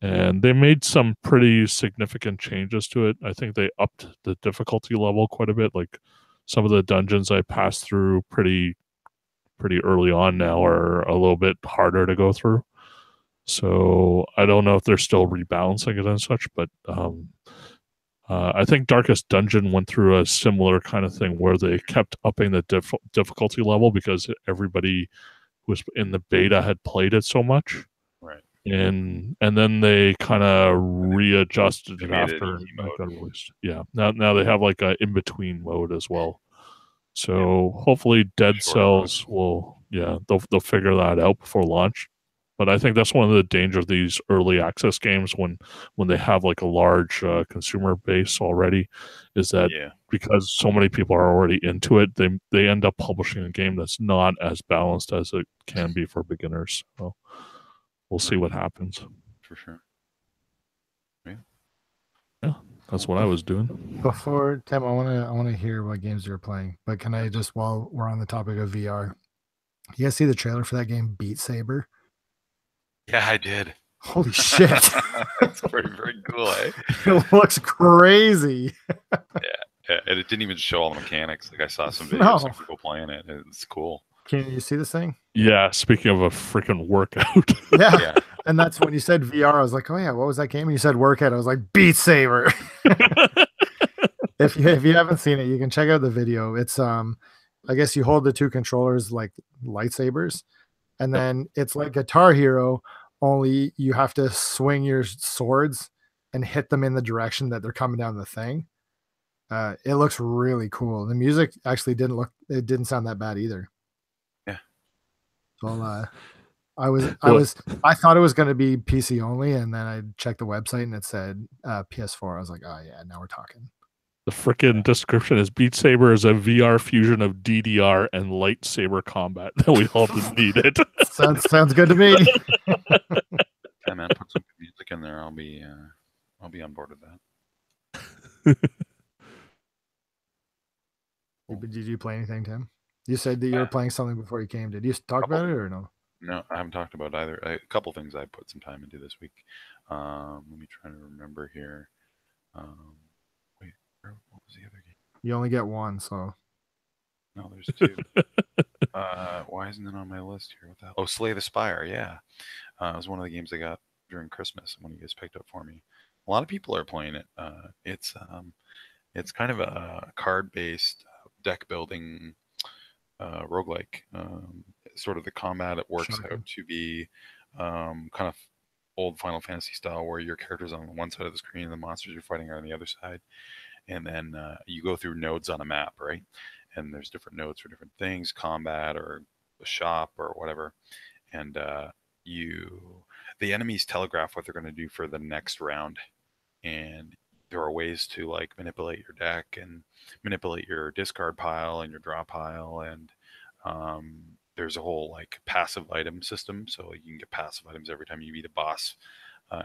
And they made some pretty significant changes to it. I think they upped the difficulty level quite a bit. Like some of the dungeons I passed through pretty early on now are a little bit harder to go through. So I don't know if they're still rebalancing it and such, but I think Darkest Dungeon went through a similar kind of thing where they kept upping the difficulty level because everybody who was in the beta had played it so much. Right. And then they kind of readjusted it after it got released. Yeah. Now they have like a in-between mode as well. So hopefully Dead Cells will, they'll figure that out before launch. But I think that's one of the dangers of these early access games when they have like a large consumer base already, is that because so many people are already into it, they end up publishing a game that's not as balanced as it can be for beginners. So we'll see what happens. For sure. Yeah, that's what I was doing. Before Tim, I want to hear what games you're playing. But can I just, while we're on the topic of VR, you guys see the trailer for that game Beat Saber? Yeah, I did. Holy shit. That's very cool, eh? It looks crazy. Yeah, and it didn't even show all the mechanics. Like I saw some videos of people playing it. It's cool. Can you see this thing? Yeah, speaking of a freaking workout. Yeah. And that's when you said VR, I was like, oh yeah, what was that game? And you said workout. I was like, Beat Saber. If you haven't seen it, you can check out the video. It's I guess you hold the two controllers like lightsabers, and then it's like Guitar Hero, only you have to swing your swords and hit them in the direction that they're coming down the thing. It looks really cool. The music actually didn't sound that bad either. Yeah. So I thought it was going to be PC only, and then I checked the website and it said PS4. I was like, oh yeah, now we're talking. The freaking description is Beat Saber is a VR fusion of DDR and lightsaber combat that we all needed. Sounds good to me. Yeah, man, put some music in there. I'll be on board with that. Did you play anything, Tim? You said that you were playing something before you came. Did you talk about it or no? No, I haven't talked about either. A couple things I put some time into this week. Let me try to remember here. Wait, what was the other game? You only get one, so. No, there's two. Why isn't it on my list here? What the hell? Oh, Slay the Spire. Yeah, it was one of the games I got during Christmas. One you guys picked up for me. A lot of people are playing it. It's kind of a card-based deck building roguelike. Sort of the combat it works out to be kind of old Final Fantasy style, where your character's on one side of the screen and the monsters you're fighting are on the other side. And then you go through nodes on a map, right? And there's different nodes for different things, combat or the shop or whatever. And you, the enemies telegraph what they're going to do for the next round, and there are ways to like manipulate your deck and manipulate your discard pile and your draw pile, and there's a whole like passive item system, so you can get passive items every time you beat a boss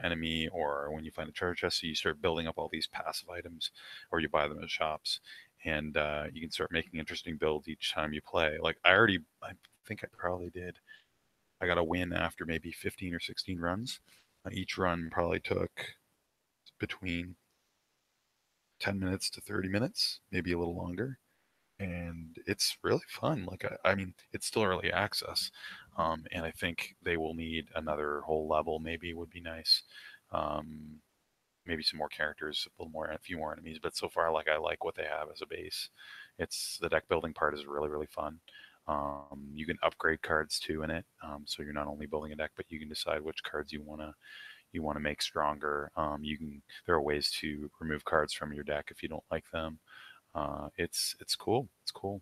enemy or when you find a treasure chest. So you start building up all these passive items, or you buy them at shops, and you can start making interesting builds each time you play. Like I think I probably did. I got a win after maybe 15 or 16 runs. Each run probably took between 10 minutes to 30 minutes, maybe a little longer. And it's really fun. Like, I mean, it's still early access. And I think they will need another whole level, maybe would be nice. Um, Maybe some more characters, a little more, a few more enemies. But so far, like, I like what they have as a base. It's the deck building part is really, really fun. You can upgrade cards too in it. So you're not only building a deck, but you can decide which cards you want to make stronger. There are ways to remove cards from your deck if you don't like them. It's cool. It's cool.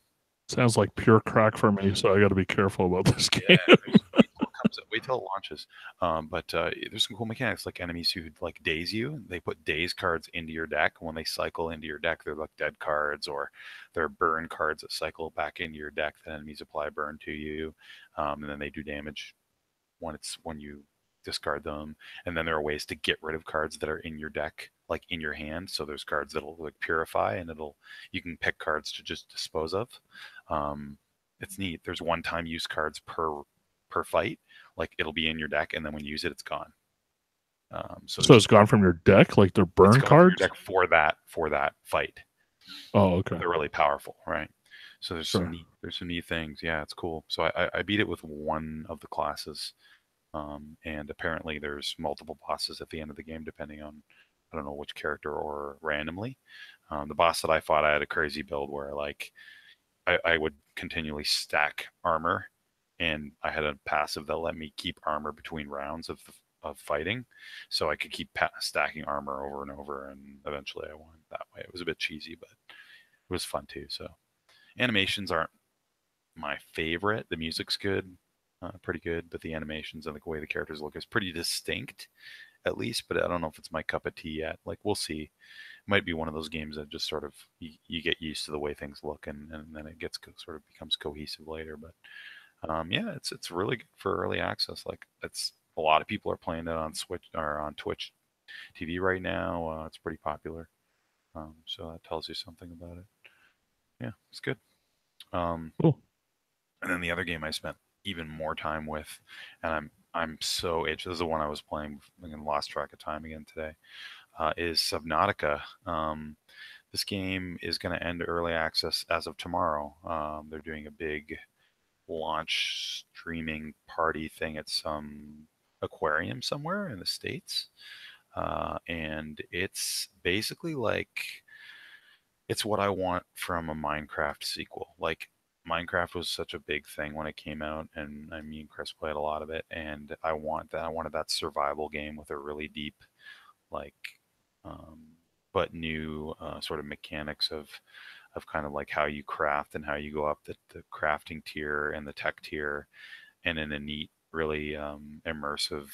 Sounds like pure crack for me, so I got to be careful about this game. Yeah, wait till it launches. But there's some cool mechanics, like enemies who like daze you. They put daze cards into your deck. When they cycle into your deck, they're like dead cards, or they're burn cards that cycle back into your deck. That enemies apply burn to you, and then they do damage when you discard them. And then there are ways to get rid of cards that are in your deck, like in your hand. So there's cards that'll like purify, and you can pick cards to just dispose of. It's neat. There's one-time use cards per fight. Like it'll be in your deck, and then when you use it, it's gone. So it's gone from your deck, like they're burn cards. Deck for that fight. Oh, okay. They're really powerful, right? So there's some neat things. Yeah, it's cool. So I beat it with one of the classes. And apparently there's multiple bosses at the end of the game, depending on, I don't know which character or randomly. The boss that I fought, I had a crazy build where like I would continually stack armor, and I had a passive that let me keep armor between rounds of fighting, so I could keep stacking armor over and over, and eventually I won that way. It was a bit cheesy, but it was fun too. So animations aren't my favorite. The music's good. Pretty good, but the animations and the way the characters look is pretty distinct, at least. But I don't know if it's my cup of tea yet. Like we'll see. It might be one of those games that just sort of you get used to the way things look, and then it gets sort of becomes cohesive later. But yeah, it's really good for early access. Like it's a lot of people are playing it on Switch or on Twitch TV right now. It's pretty popular, so that tells you something about it. Yeah, it's good. Cool. And then the other game I spent even more time with, and I'm so itched. This is the one I was playing and lost track of time again today. Is Subnautica. This game is going to end early access as of tomorrow. They're doing a big launch streaming party thing at some aquarium somewhere in the States, and it's basically like it's what I want from a Minecraft sequel. Like Minecraft was such a big thing when it came out, and I mean Chris played a lot of it, and I wanted that survival game with a really deep, like, but new sort of mechanics of kind of like how you craft and how you go up the crafting tier and the tech tier, and in a neat, really immersive,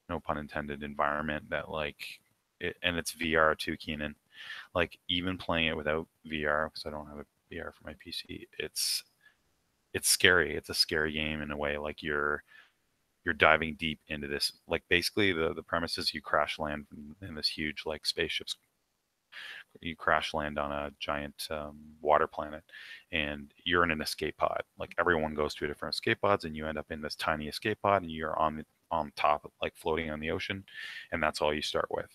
no pun intended, environment that like and it's VR too, Keenan. Like even playing it without VR, because I don't have a VR for my PC, it's scary. It's a scary game in a way. Like you're diving deep into this. Like basically the premise is you crash land in this huge like spaceships. You crash land on a giant water planet, and you're in an escape pod. Like everyone goes to a different escape pods, and you end up in this tiny escape pod, and you're on top, like floating on the ocean, and that's all you start with.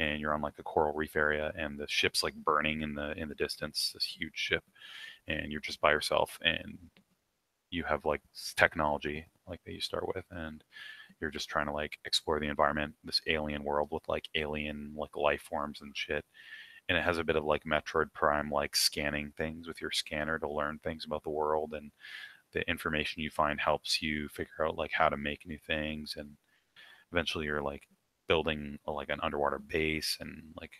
And you're on like a coral reef area, and the ship's like burning in the distance, this huge ship, and you're just by yourself, and you have like technology like that you start with, and you're just trying to like explore the environment, this alien world with like alien like life forms and shit. And it has a bit of like Metroid Prime, like scanning things with your scanner to learn things about the world, and the information you find helps you figure out like how to make new things. And eventually you're like building like an underwater base and like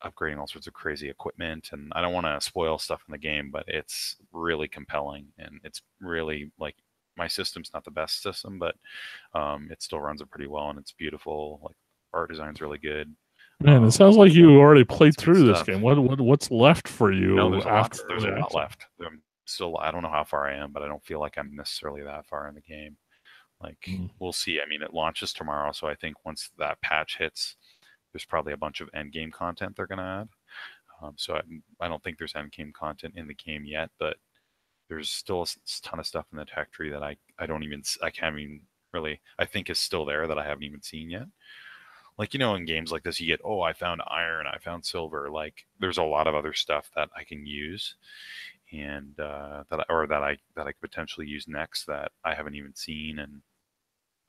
upgrading all sorts of crazy equipment. And I don't want to spoil stuff in the game, but it's really compelling and it's really like my system's not the best system, but it still runs it pretty well and it's beautiful. Like art design's really good. Man, it sounds like you already played it's good through this stuff. game. What's left for you No, there's a lot. after There's a early lot access? left. I'm still. I don't know how far I am, but I don't feel like I'm necessarily that far in the game. Like we'll see. I mean, it launches tomorrow, so I think once that patch hits, there's probably a bunch of end game content they're gonna add. So I don't think there's end game content in the game yet, but there's still a ton of stuff in the tech tree that I don't even I can't even really I think is still there that I haven't even seen yet. Like, you know, in games like this, you get, oh, I found iron, I found silver. Like, there's a lot of other stuff that I can use, and that I could potentially use next that I haven't even seen, and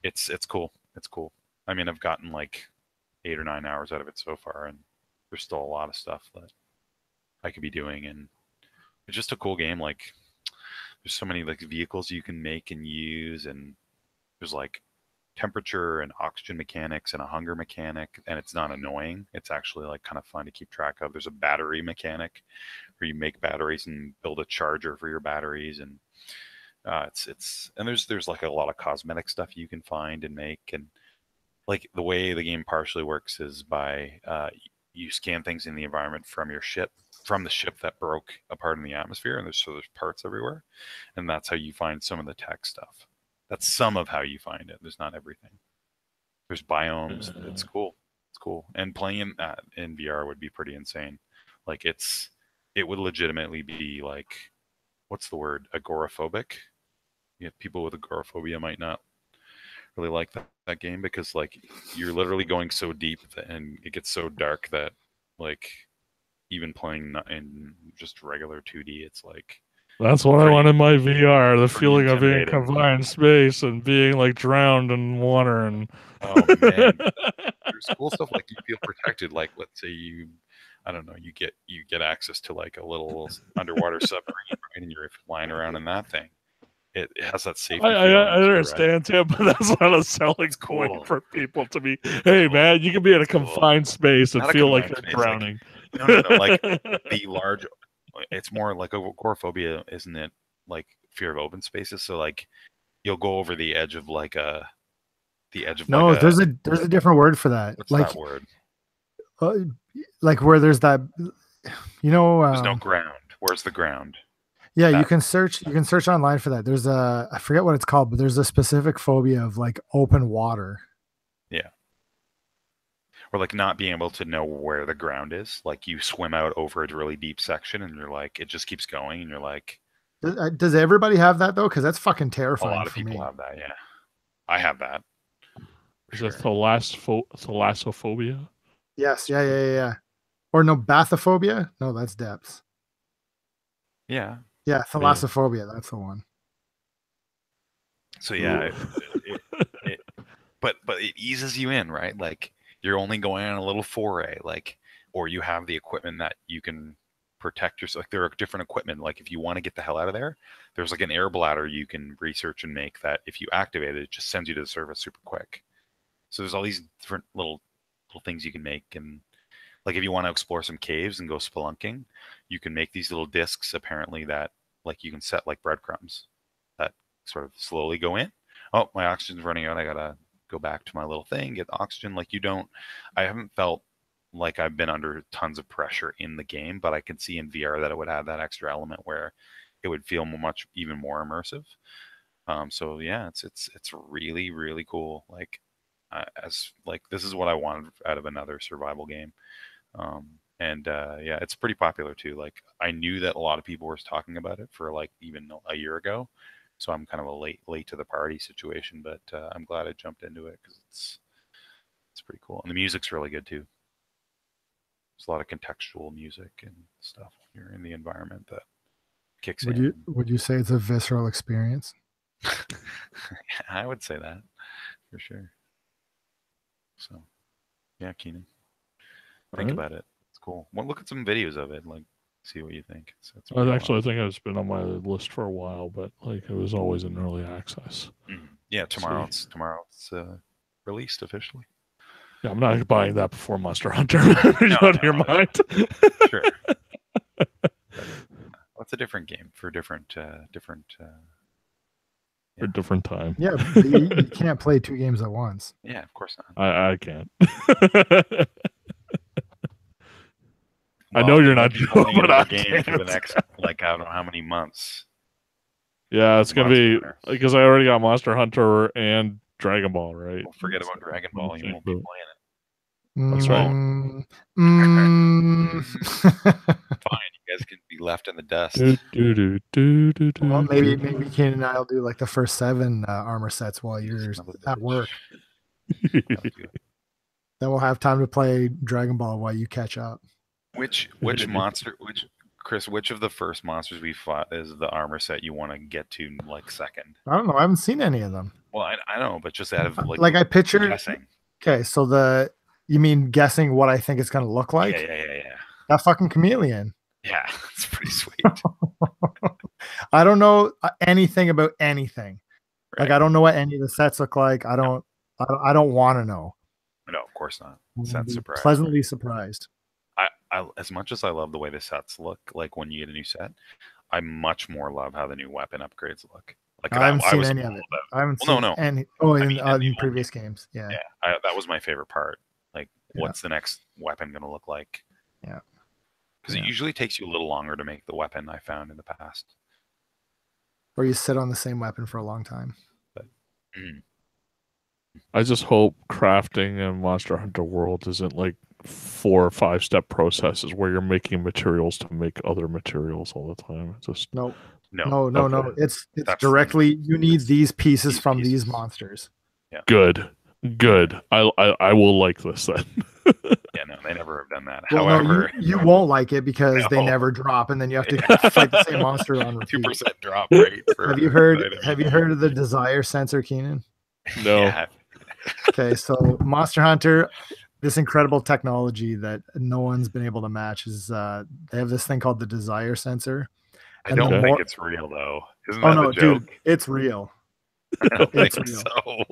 it's cool. It's cool. I mean, I've gotten like 8 or 9 hours out of it so far, and there's still a lot of stuff that I could be doing, and it's just a cool game. Like, there's so many like vehicles you can make and use, and there's like temperature and oxygen mechanics and a hunger mechanic, and it's not annoying. It's actually like kind of fun to keep track of. There's a battery mechanic where you make batteries and build a charger for your batteries, and it's and there's like a lot of cosmetic stuff you can find and make. And like the way the game partially works is by you scan things in the environment from your ship, from the ship that broke apart in the atmosphere, and there's parts everywhere, and that's how you find some of the tech stuff. That's some of how you find it. There's not everything. There's biomes. It's cool. It's cool. And playing that in VR would be pretty insane. Like it would legitimately be like, what's the word? Agoraphobic. Yeah, people with agoraphobia might not really like that game because like you're literally going so deep and it gets so dark that like even playing in just regular 2D, it's like that's what I want in my VR. The feeling of being confined space and being like drowned in water. And oh man, there's cool stuff like you feel protected. Like let's say I don't know, you get access to like a little underwater submarine, right? And you're flying around in that thing. It has that safety. I understand, Tim, but that's not a selling point for people to be. Hey, man, you can be in a confined space and feel like you're drowning. Like, no, like the large. It's more like agoraphobia, isn't it? Like fear of open spaces. So like you'll go over the edge of like the edge of no. Like there's a different word for that. What's like that word? Like where there's that, you know. There's no ground. Where's the ground? Yeah, you can search online for that. There's I forget what it's called, but there's a specific phobia of like open water. Yeah. Or like not being able to know where the ground is. Like you swim out over a really deep section and you're like, it just keeps going and you're like. Does everybody have that though? Because that's fucking terrifying. A lot of people have that, yeah. I have that. Is it thalassophobia? Yes, yeah. Or no, bathyphobia? No, that's depths. Yeah. Yeah, thalassophobia, that's the one. So yeah, but it eases you in, right? Like you're only going on a little foray, like, or you have the equipment that you can protect yourself. Like there are different equipment. Like if you want to get the hell out of there, there's like an air bladder you can research and make that if you activate it, it just sends you to the surface super quick. So there's all these different little things you can make. And like if you want to explore some caves and go spelunking, you can make these little discs apparently that like you can set like breadcrumbs that sort of slowly go in. Oh, my oxygen's running out. I gotta go back to my little thing, get oxygen. Like I haven't felt like I've been under tons of pressure in the game, but I can see in VR that it would add that extra element where it would feel even more immersive. So yeah, it's really, really cool. Like this is what I wanted out of another survival game. Yeah, it's pretty popular too. Like I knew that a lot of people were talking about it for like even a year ago. So I'm kind of a late to the party situation, but I'm glad I jumped into it because it's pretty cool. And the music's really good too. There's a lot of contextual music and stuff when you're in the environment that kicks in. Would you say it's a visceral experience? I would say that for sure. So yeah, Keenan. Think about it. It's cool. Well, look at some videos of it. Like, see what you think. I think it's been on my list for a while, but like it was always in early access. Yeah, tomorrow it's released officially. Yeah, I'm not buying that before Monster Hunter. You're out of your mind. Sure. What's a different game for different For different time. Yeah, but you can't play 2 games at once. Yeah, of course not. I can't. I Well, know you're you not might be Joe, playing but another I game for the can't. next, like, I don't know how many months. Yeah, it's gonna Monster be Hunter. because I already got Monster Hunter and Dragon Ball, right? Well, forget about Dragon Ball. You won't be playing it. That's right. Fine, you guys can be left in the dust. Well, maybe Kane and I'll do like the first 7 armor sets while you're at work. Then we'll have time to play Dragon Ball while you catch up. Which Chris, which of the first monsters we fought is the armor set you want to get to, like, second? I don't know. I haven't seen any of them. Well, I know, but just out of Like I pictured. guessing. Okay, so you mean guessing what I think it's gonna look like? Yeah. That fucking chameleon. Yeah, it's pretty sweet. I don't know anything about anything. Right. Like I don't know what any of the sets look like. I don't want to know. No, of course not. That's surprised. Pleasantly surprised. I as much as I love the way the sets look, like when you get a new set, I much more love how the new weapon upgrades look. Like I haven't seen any of it. I haven't seen any. Oh, in previous games, yeah. Yeah, that was my favorite part. Like, what's the next weapon going to look like? Yeah, because it usually takes you a little longer to make the weapon. I found in the past, or you sit on the same weapon for a long time. But, I just hope crafting in Monster Hunter World isn't like 4 or 5 step processes where you're making materials to make other materials all the time. It's just no. Okay. It's directly. You need these pieces from these monsters. Yeah. Good. I will like this then. Yeah, no, they never have done that. Well, However, you won't like it because they never drop, and then you have to fight the same monster on repeat. 2% drop rate. Have you heard of the Desire Sensor, Keenan? No. Yeah. Okay, so Monster Hunter, this incredible technology that no one's been able to match is they have this thing called the Desire Sensor. I don't think it's real though. Isn't that the joke? Dude, it's real. It's real. So.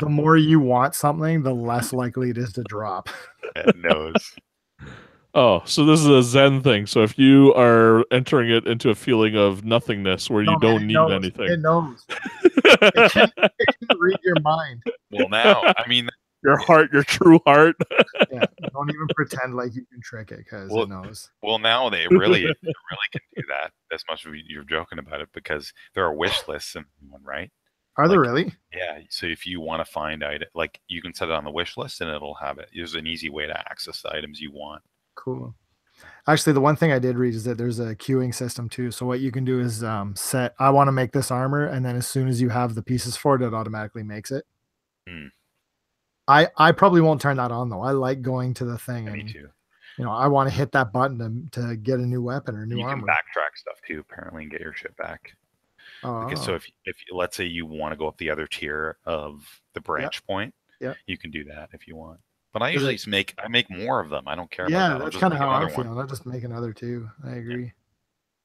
The more you want something, the less likely it is to drop. It knows. Oh, so this is a Zen thing. So if you are entering it into a feeling of nothingness where you don't need anything. It knows. It can read your mind. Well, now, I mean, your heart, your true heart. Yeah, don't even pretend like you can trick it because it knows. Well, now they really can do that. As much as you're joking about it, because there are wish lists in one, right? Are there really? Yeah. So if you want to find item, like you can set it on the wish list and it'll have it. There's an easy way to access the items you want. Cool. Actually, the one thing I did read is that there's a queuing system too. So what you can do is set, I want to make this armor, and then as soon as you have the pieces for it, it automatically makes it. I probably won't turn that on though. I like going to the thing. Me too. You know, I want to hit that button to get a new weapon or new armor. You can backtrack stuff too, apparently, and get your shit back. Okay, so if let's say you want to go up the other tier of the branch point, you can do that if you want. But I usually make more of them. I don't care about that. Yeah, that's kind of how I feel. I'll just make another two. I agree.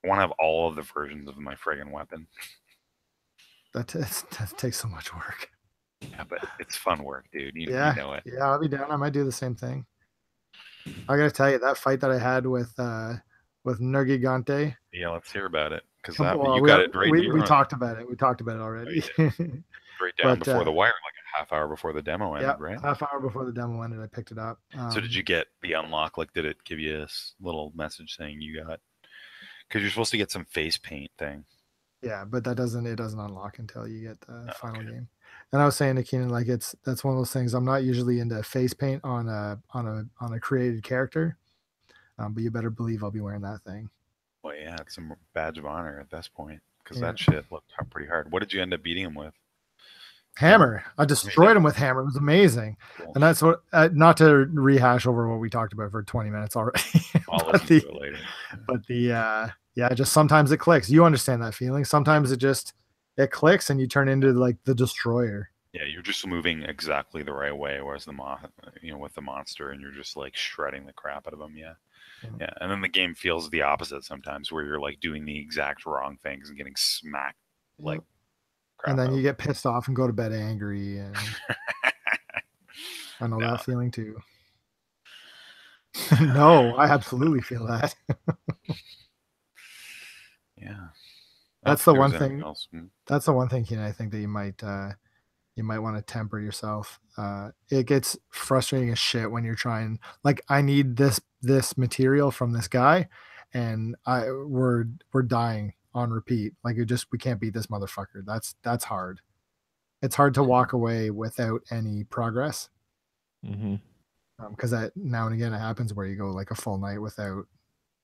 I want to have all of the versions of my friggin' weapon. That takes so much work. Yeah, but it's fun work, dude. You know it. Yeah, I'll be down. I might do the same thing. I gotta tell you, that fight that I had with Nergigante. Yeah, let's hear about it. Because you got it right. We talked about it. We talked about it already. Right down before the wire, like a half hour before the demo ended, right? Half hour before the demo ended, I picked it up. So did you get the unlock? Like, did it give you a little message saying you got? Because you're supposed to get some face paint thing. Yeah, but it doesn't unlock until you get the final game. And I was saying to Keenan, like that's one of those things. I'm not usually into face paint on a created character, but you better believe I'll be wearing that thing. Well, yeah, it's a badge of honor at this point because that shit looked pretty hard. What did you end up beating him with? Hammer. I destroyed him with hammer. It was amazing. Cool. And that's what. Not to rehash over what we talked about for 20 minutes already. I'll listen to it later. But just sometimes it clicks. You understand that feeling. Sometimes it clicks and you turn into like the destroyer. Yeah, you're just moving exactly the right way, whereas with the monster, and you're just like shredding the crap out of them. Yeah. And then the game feels the opposite sometimes, where you're like doing the exact wrong things and getting smacked like. And then you get pissed off and go to bed angry, and I know No. that feeling too. No, I absolutely feel that. Yeah. That's the There was one anything thing. else. That's the one thing, Keenan, I think that you might want to temper yourself. It gets frustrating as shit when you're trying. Like, I need this material from this guy, and we're dying on repeat. Like, we can't beat this motherfucker. That's hard. It's hard to walk away without any progress. Mm-hmm. Because that now and again it happens where you go like a full night without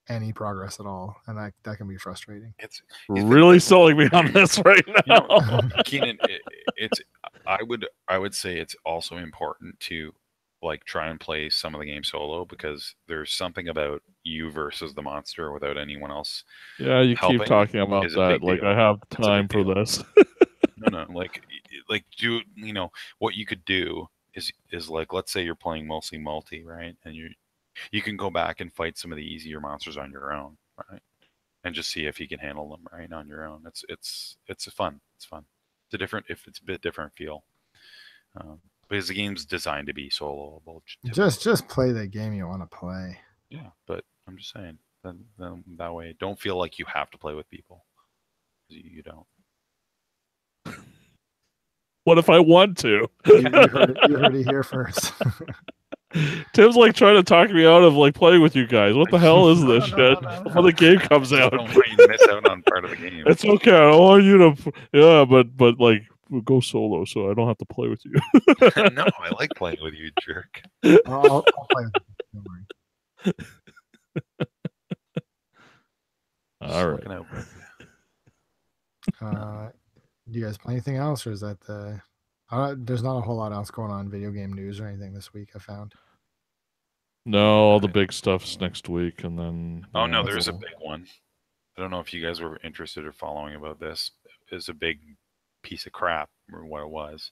any progress at all, and that can be frustrating. It's Really selling me on this right now. Keenan, I would say it's also important to like try and play some of the game solo, because there's something about you versus the monster without anyone else. Yeah, you helping keep talking about is a that. big Like, deal. I have It's a time big for deal. this. No, like do what you could do is like, let's say you're playing mostly multi, right? And you can go back and fight some of the easier monsters on your own, right? And just see if you can handle them right on your own. It's fun. It's fun. It's a bit different feel. Because the game's designed to be soloable. Just play the game you want to play. Yeah, but I'm just saying. Then that way, don't feel like you have to play with people. You don't. What if I want to? You heard it here first. Tim's like trying to talk me out of like playing with you guys. What the hell is this shit? No. Before the game comes out, Don't want you to miss out on part of the game. it's okay. I don't want you to. Yeah, but like go solo, so I don't have to play with you. No, I like playing with you, jerk. I'll play with you. Don't worry. All right. Looking out for you. Do you guys play anything else, or is that the? There's not a whole lot else going on video game news or anything this week. I found. No, all the big stuff's next week, and then. Oh no, that's there's a all. big one. I don't know if you guys were interested or following about this. It's a big piece of crap, or what it was.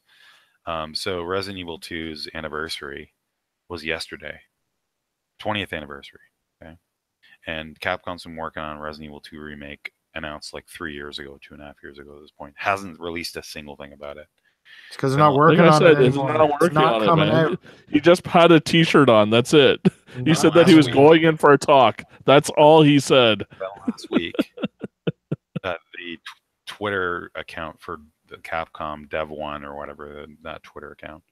So Resident Evil 2's anniversary was yesterday, 20th anniversary. Okay, and Capcom's been working on Resident Evil 2 remake, announced like 3 years ago, 2.5 years ago at this point. Hasn't released a single thing about it. It's because they're not working Like I on said, it it's anymore. not working not on it, coming man. out. He just had a T-shirt on. That's it. He said that he was last week. going in for a talk. That's all he said. Last week, that the Twitter account for the Capcom Dev One or whatever that Twitter account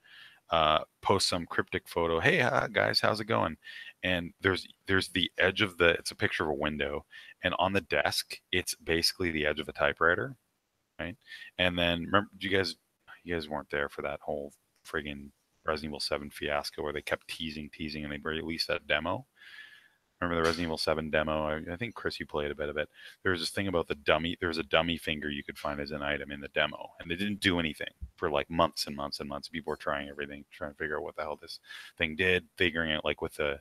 posts some cryptic photo. Hey guys, how's it going? And there's the edge of it's a picture of a window, and on the desk it's basically the edge of a typewriter, right? And then remember, you guys weren't there for that whole friggin' Resident Evil 7 fiasco where they kept teasing, and they released that demo. Remember the Resident Evil 7 demo? I think, Chris, you played a bit of it. There was this thing about the dummy. There was a dummy finger you could find as an item in the demo, and they didn't do anything for like months and months and months. People were trying everything, trying to figure out what the hell this thing did, figuring out like with the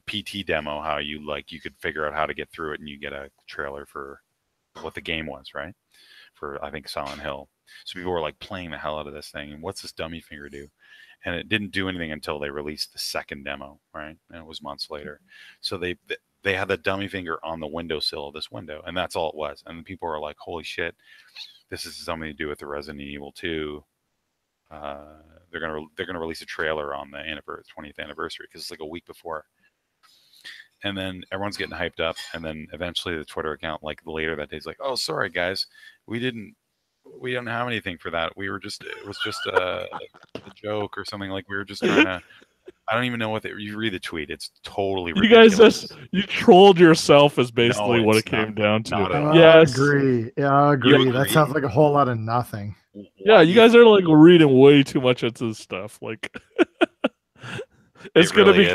PT demo how you could figure out how to get through it, and you get a trailer for what the game was, right? For I think Silent Hill. So people were like playing the hell out of this thing, and what's this dummy finger do? And it didn't do anything until they released the second demo, right? And it was months later. So they had the dummy finger on the windowsill of this window, and that's all it was. And people were like, "Holy shit, this is something to do with the Resident Evil 2." They're gonna release a trailer on the 20th anniversary because it's like a week before. And then everyone's getting hyped up, and then eventually the Twitter account, like later that day, is like, "Oh, sorry guys, we didn't have anything for that. It was just a joke or something. Like we were just trying to." I don't even know what you read the tweet. It's totally ridiculous. You guys you trolled yourself is basically what it came down to. Yes. I agree. Yeah, I agree. That sounds like a whole lot of nothing. Yeah, you guys are like reading way too much into this stuff. Like it's gonna be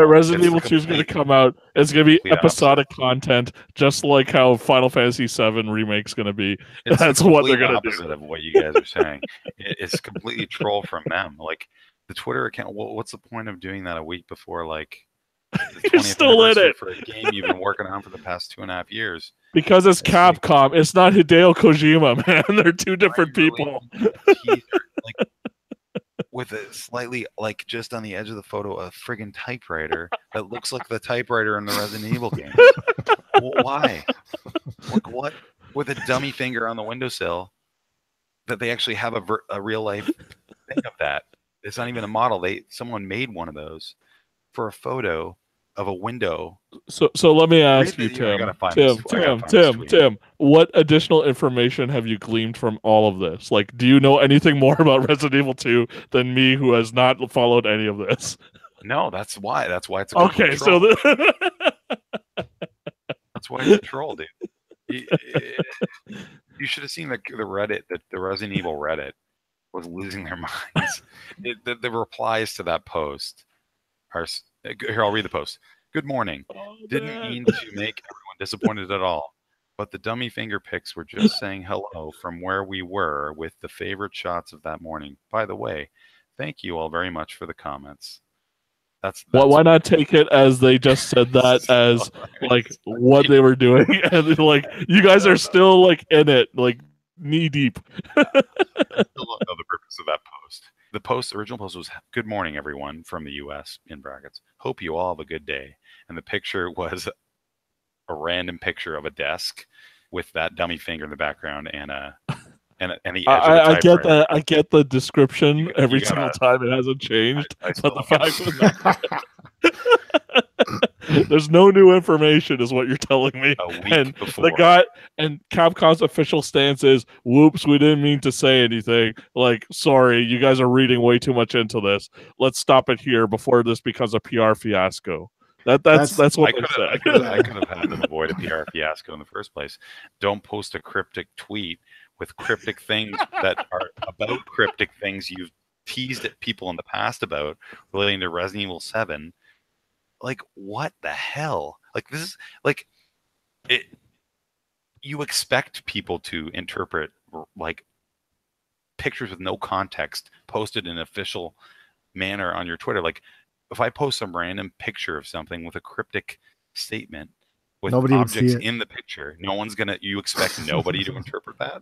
Resident Evil 2 is gonna come out. It's gonna be episodic content, just like how Final Fantasy VII Remake's gonna be. That's what they're gonna do. Opposite of what you guys are saying. It's completely troll from them. Like the Twitter account. What's the point of doing that a week before like the 20th still in it for a game you've been working on for the past 2.5 years? Because it's Capcom. It's not Hideo Kojima, man. They're two different people. Like with a slightly, like just on the edge of the photo, a friggin' typewriter that looks like the typewriter in the Resident Evil games. Why? Like what? With a dummy finger on the windowsill that they actually have a real life thing of that. It's not even a model. Someone made one of those for a photo of a window. So let me ask you, I Tim. gotta find this tweet. Tim. What additional information have you gleaned from all of this? Like, do you know anything more about Resident Evil 2 than me, who has not followed any of this? No, that's why. That's why it's a Okay. troll. So that's why it's a troll, dude. You should have seen the Reddit, the Resident Evil Reddit was losing their minds. The replies to that post are here. I'll read the post. Good morning. Didn't mean to make everyone disappointed at all, but the dummy finger pics were just saying hello from where we were with the favorite shots of that morning. By the way, thank you all very much for the comments. That's why not take it as they just said that as like what they were doing, and like you guys are still like in it, like knee deep. I still don't know the purpose of that post. The original post was "Good morning, everyone from the U.S." in brackets. Hope you all have a good day. And the picture was a random picture of a desk with that dummy finger in the background and the edge I get that. I get the description every single time. It hasn't changed, but the fact there's no new information is what you're telling me. And before. the guy and Capcom's official stance is, "Whoops, we didn't mean to say anything. Like, sorry, you guys are reading way too much into this. Let's stop it here before this becomes a PR fiasco." That's what they said. I could have had them avoid a PR fiasco in the first place. Don't post a cryptic tweet with cryptic things that are about cryptic things you've teased at people in the past about relating to Resident Evil 7. Like, what the hell? Like, this is like it. You expect people to interpret like pictures with no context posted in an official manner on your Twitter. Like, if I post some random picture of something with a cryptic statement with nobody objects in the picture, you expect nobody to interpret that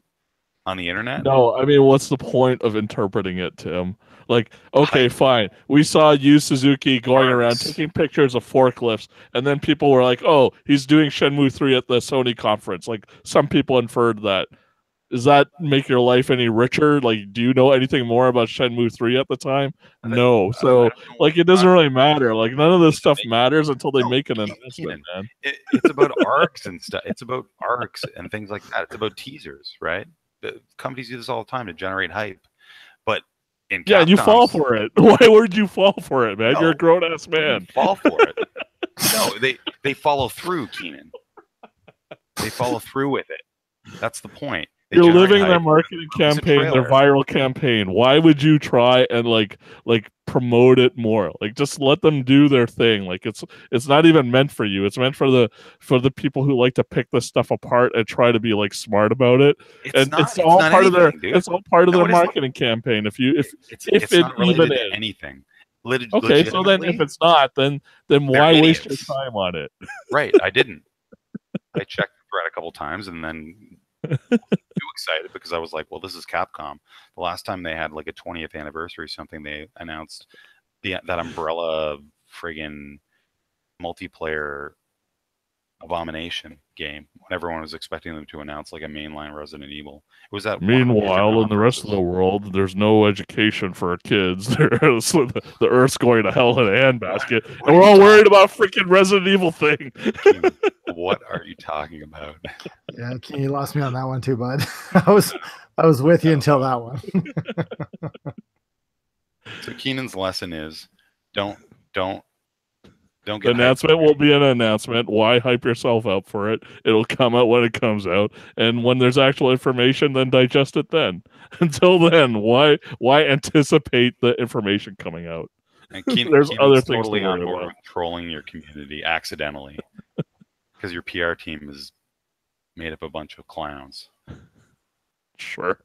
on the internet? No, I mean, what's the point of interpreting it, Tim? Like, okay, fine. We saw Yu Suzuki going around taking pictures of forklifts, and then people were like, "Oh, he's doing Shenmue 3 at the Sony conference." Like, some people inferred that. Does that make your life any richer? Like, do you know anything more about Shenmue 3 at the time? No. So, like, it doesn't really matter. Like, none of this stuff matters until they make an announcement, man. It's about arcs and stuff. It's about arcs and things like that. It's about teasers, right? The companies do this all the time to generate hype. But in and you fall for it. Why would you fall for it, man? You're a grown-ass man. Fall for it. No, they follow through, Keenan. They follow through with it. That's the point. You're living their marketing campaign, their viral campaign. Why would you try and like promote it more? Like, just let them do their thing. Like, it's not even meant for you. It's meant for the people who like to pick this stuff apart and try to be like smart about it. It's all part of their marketing campaign. If it not even is anything. Okay, so then if it's not, then why waste your time on it? Right, I didn't. I checked the thread a couple times and then too excited because I was like, well, this is Capcom. The last time they had like a 20th anniversary or something, they announced that Umbrella friggin' multiplayer Abomination game when everyone was expecting them to announce like a mainline Resident Evil. It was that. Meanwhile, in the rest of the world, there's no education for kids. The Earth's going to hell in a handbasket, and we're all worried about freaking Resident Evil thing. What are you talking about? Yeah, you lost me on that one too, bud. I was with you until that one. So Keenan's lesson is don't get the announcement will be an announcement. Why hype yourself up for it? It'll come out when it comes out, and when there's actual information, then digest it then. Until then, why anticipate the information coming out? And there's Keenan's other things totally to worry on board about. with trolling your community accidentally because your PR team is made up a bunch of clowns. Sure.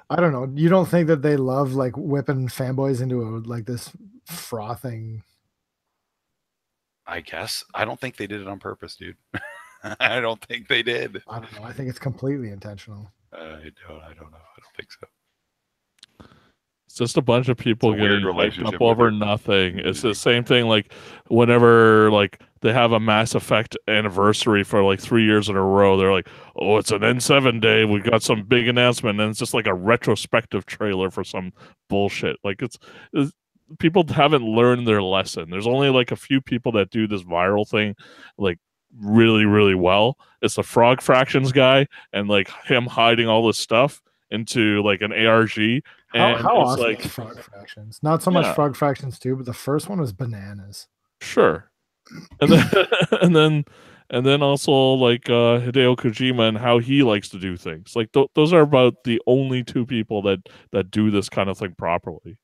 I don't know. You don't think that they love like whipping fanboys into this frothing? I guess. I don't think they did it on purpose, dude. I don't think they did. I don't know. I think it's completely intentional. I don't know. I don't think so. It's just a bunch of people getting hyped up over nothing. It's the same thing like whenever like they have a Mass Effect anniversary for like 3 years in a row. They're like, oh, it's an N7 day. We got some big announcement. And it's just like a retrospective trailer for some bullshit. Like it's people haven't learned their lesson. There's only like a few people that do this viral thing like really, really well. It's the Frog Fractions guy and like him hiding all this stuff into like an ARG. And How it's awesome like, is Frog Fractions? Not so much Yeah. Frog Fractions 2, but the first one was bananas. sure. And then and then also like Hideo Kojima and how he likes to do things. Like those are about the only two people that do this kind of thing properly.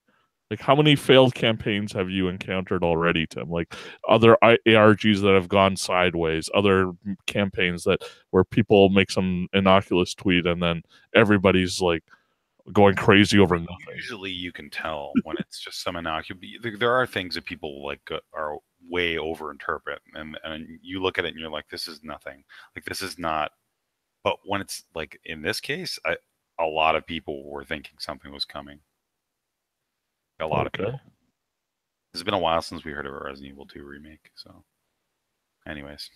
Like how many failed campaigns have you encountered already, Tim? Like other ARGs that have gone sideways, other campaigns that where people make some innocuous tweet and then everybody's like going crazy over nothing. Usually you can tell when it's just some innocuous. There are things that people like are way overinterpret, and you look at it and you're like, this is nothing. Like this is not. But when it's like in this case, a lot of people were thinking something was coming. A lot of people. It's been a while since we heard of a Resident Evil 2 remake. So, anyways,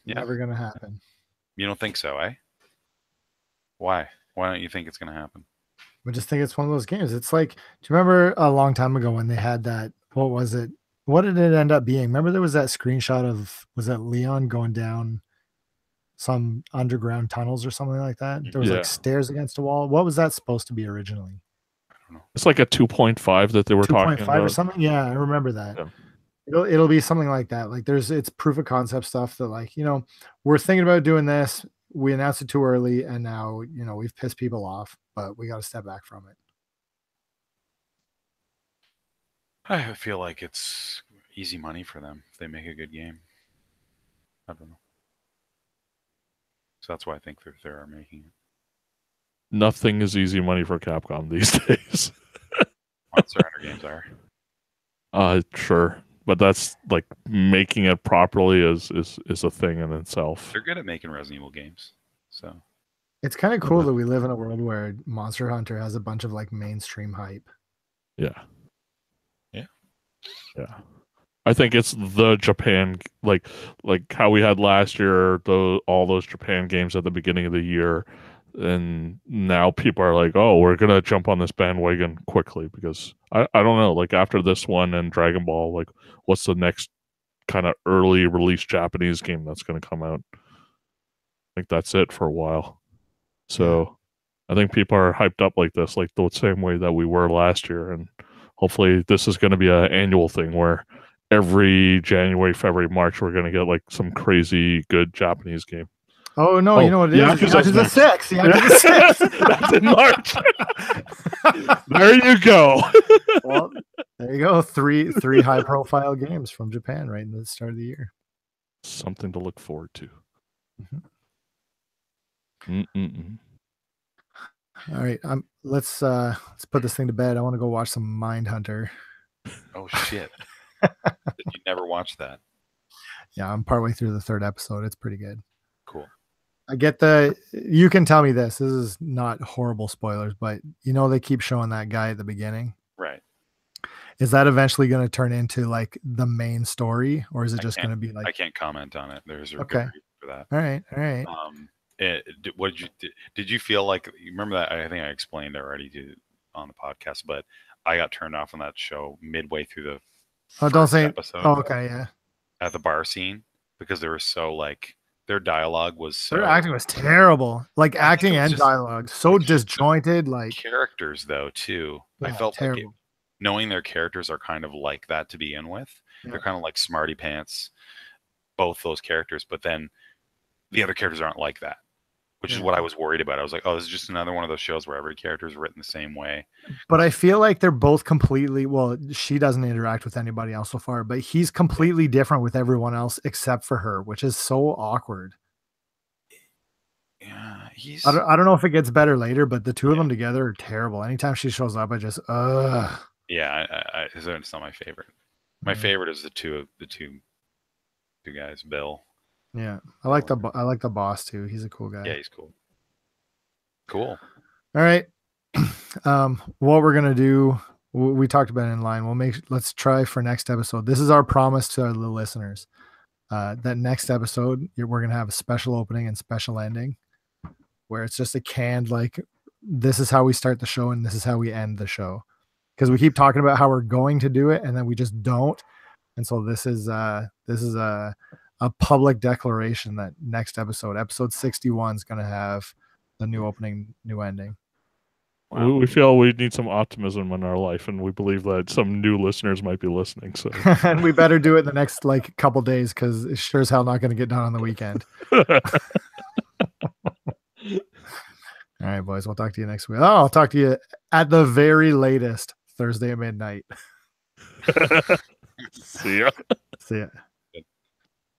yeah. Never gonna happen. You don't think so, eh? Why? Why don't you think it's gonna happen? I just think it's one of those games. It's like, do you remember a long time ago when they had that? What was it? What did it end up being? Remember there was that screenshot of, was that Leon going down some underground tunnels or something like that? There was Yeah. like stairs against a wall. What was that supposed to be originally? I don't know. It's like a 2.5 that they were talking 2.5 about. or something? Yeah, I remember that. Yeah. It'll be something like that. Like it's proof of concept stuff that like, we're thinking about doing this. We announced it too early and now, we've pissed people off, but we got to step back from it. I feel like it's easy money for them if they make a good game. I don't know. So that's why I think they are making it. Nothing is easy money for Capcom these days. Monster Hunter games are. Sure. But that's like making it properly is a thing in itself. They're good at making Resident Evil games. So It's kind of cool that we live in a world where Monster Hunter has a bunch of like mainstream hype. Yeah. Yeah. Yeah. I think it's the Japan like how we had last year, all those Japan games at the beginning of the year, and now people are like, oh, we're gonna jump on this bandwagon quickly because I don't know, like after this one and Dragon Ball, like what's the next kind of early release Japanese game that's gonna come out? I think that's it for a while. So I think people are hyped up like this, like the same way that we were last year, and hopefully this is going to be an annual thing where every January, February, March we're going to get like some crazy good Japanese game. Oh no, you know what it is? Yakuza 6. Yakuza 6. That's in March. There you go. Well, there you go. Three high profile games from Japan right in the start of the year. Something to look forward to. Mm-hmm. All right, let's put this thing to bed. I want to go watch some Mindhunter. Oh shit! You never watched that? Yeah, I'm partway through the 3rd episode. It's pretty good. Cool. I get you can tell me this. This is not horrible spoilers, but they keep showing that guy at the beginning. Right. Is that eventually going to turn into like the main story, or is it just going to be like? I can't comment on it. There's a okay good reason for that. All right. What did you feel like? You remember that? I think I explained already on the podcast, but I got turned off on that show midway through the episode. Oh, okay, yeah. At the bar scene because they were so like their dialogue was so. Their acting was terrible. Like acting and dialogue, so disjointed. Like characters though too. Yeah, I felt terrible. like knowing their characters are kind of like that to begin with. Yeah. They're kind of like smarty pants, both those characters, but then the other characters aren't like that. Which is what I was worried about. I was like, oh, this is just another one of those shows where every character is written the same way. But I feel like they're both completely, well, she doesn't interact with anybody else so far, but he's completely different with everyone else except for her, which is so awkward. Yeah, I don't know if it gets better later, but the two of them together are terrible. Anytime she shows up, I just, Yeah, it's not my favorite. My favorite is the two guys, Bill. Yeah, I like the boss too. He's a cool guy. Yeah, he's cool. Cool. All right. What we're gonna do We talked about it in line. Let's try for next episode. This is our promise to the listeners. That next episode, we're gonna have a special opening and special ending, where it's just a canned like, this is how we start the show and this is how we end the show, because we keep talking about how we're going to do it and then we just don't. And so this is a public declaration that next episode 61, is gonna have the new opening, new ending. Wow. We feel we need some optimism in our life, and we believe that some new listeners might be listening. So, and we better do it the next like couple days, because it's sure as hell not going to get done on the weekend. All right, boys. We'll talk to you next week. Oh, I'll talk to you at the very latest Thursday at midnight. See ya. See ya.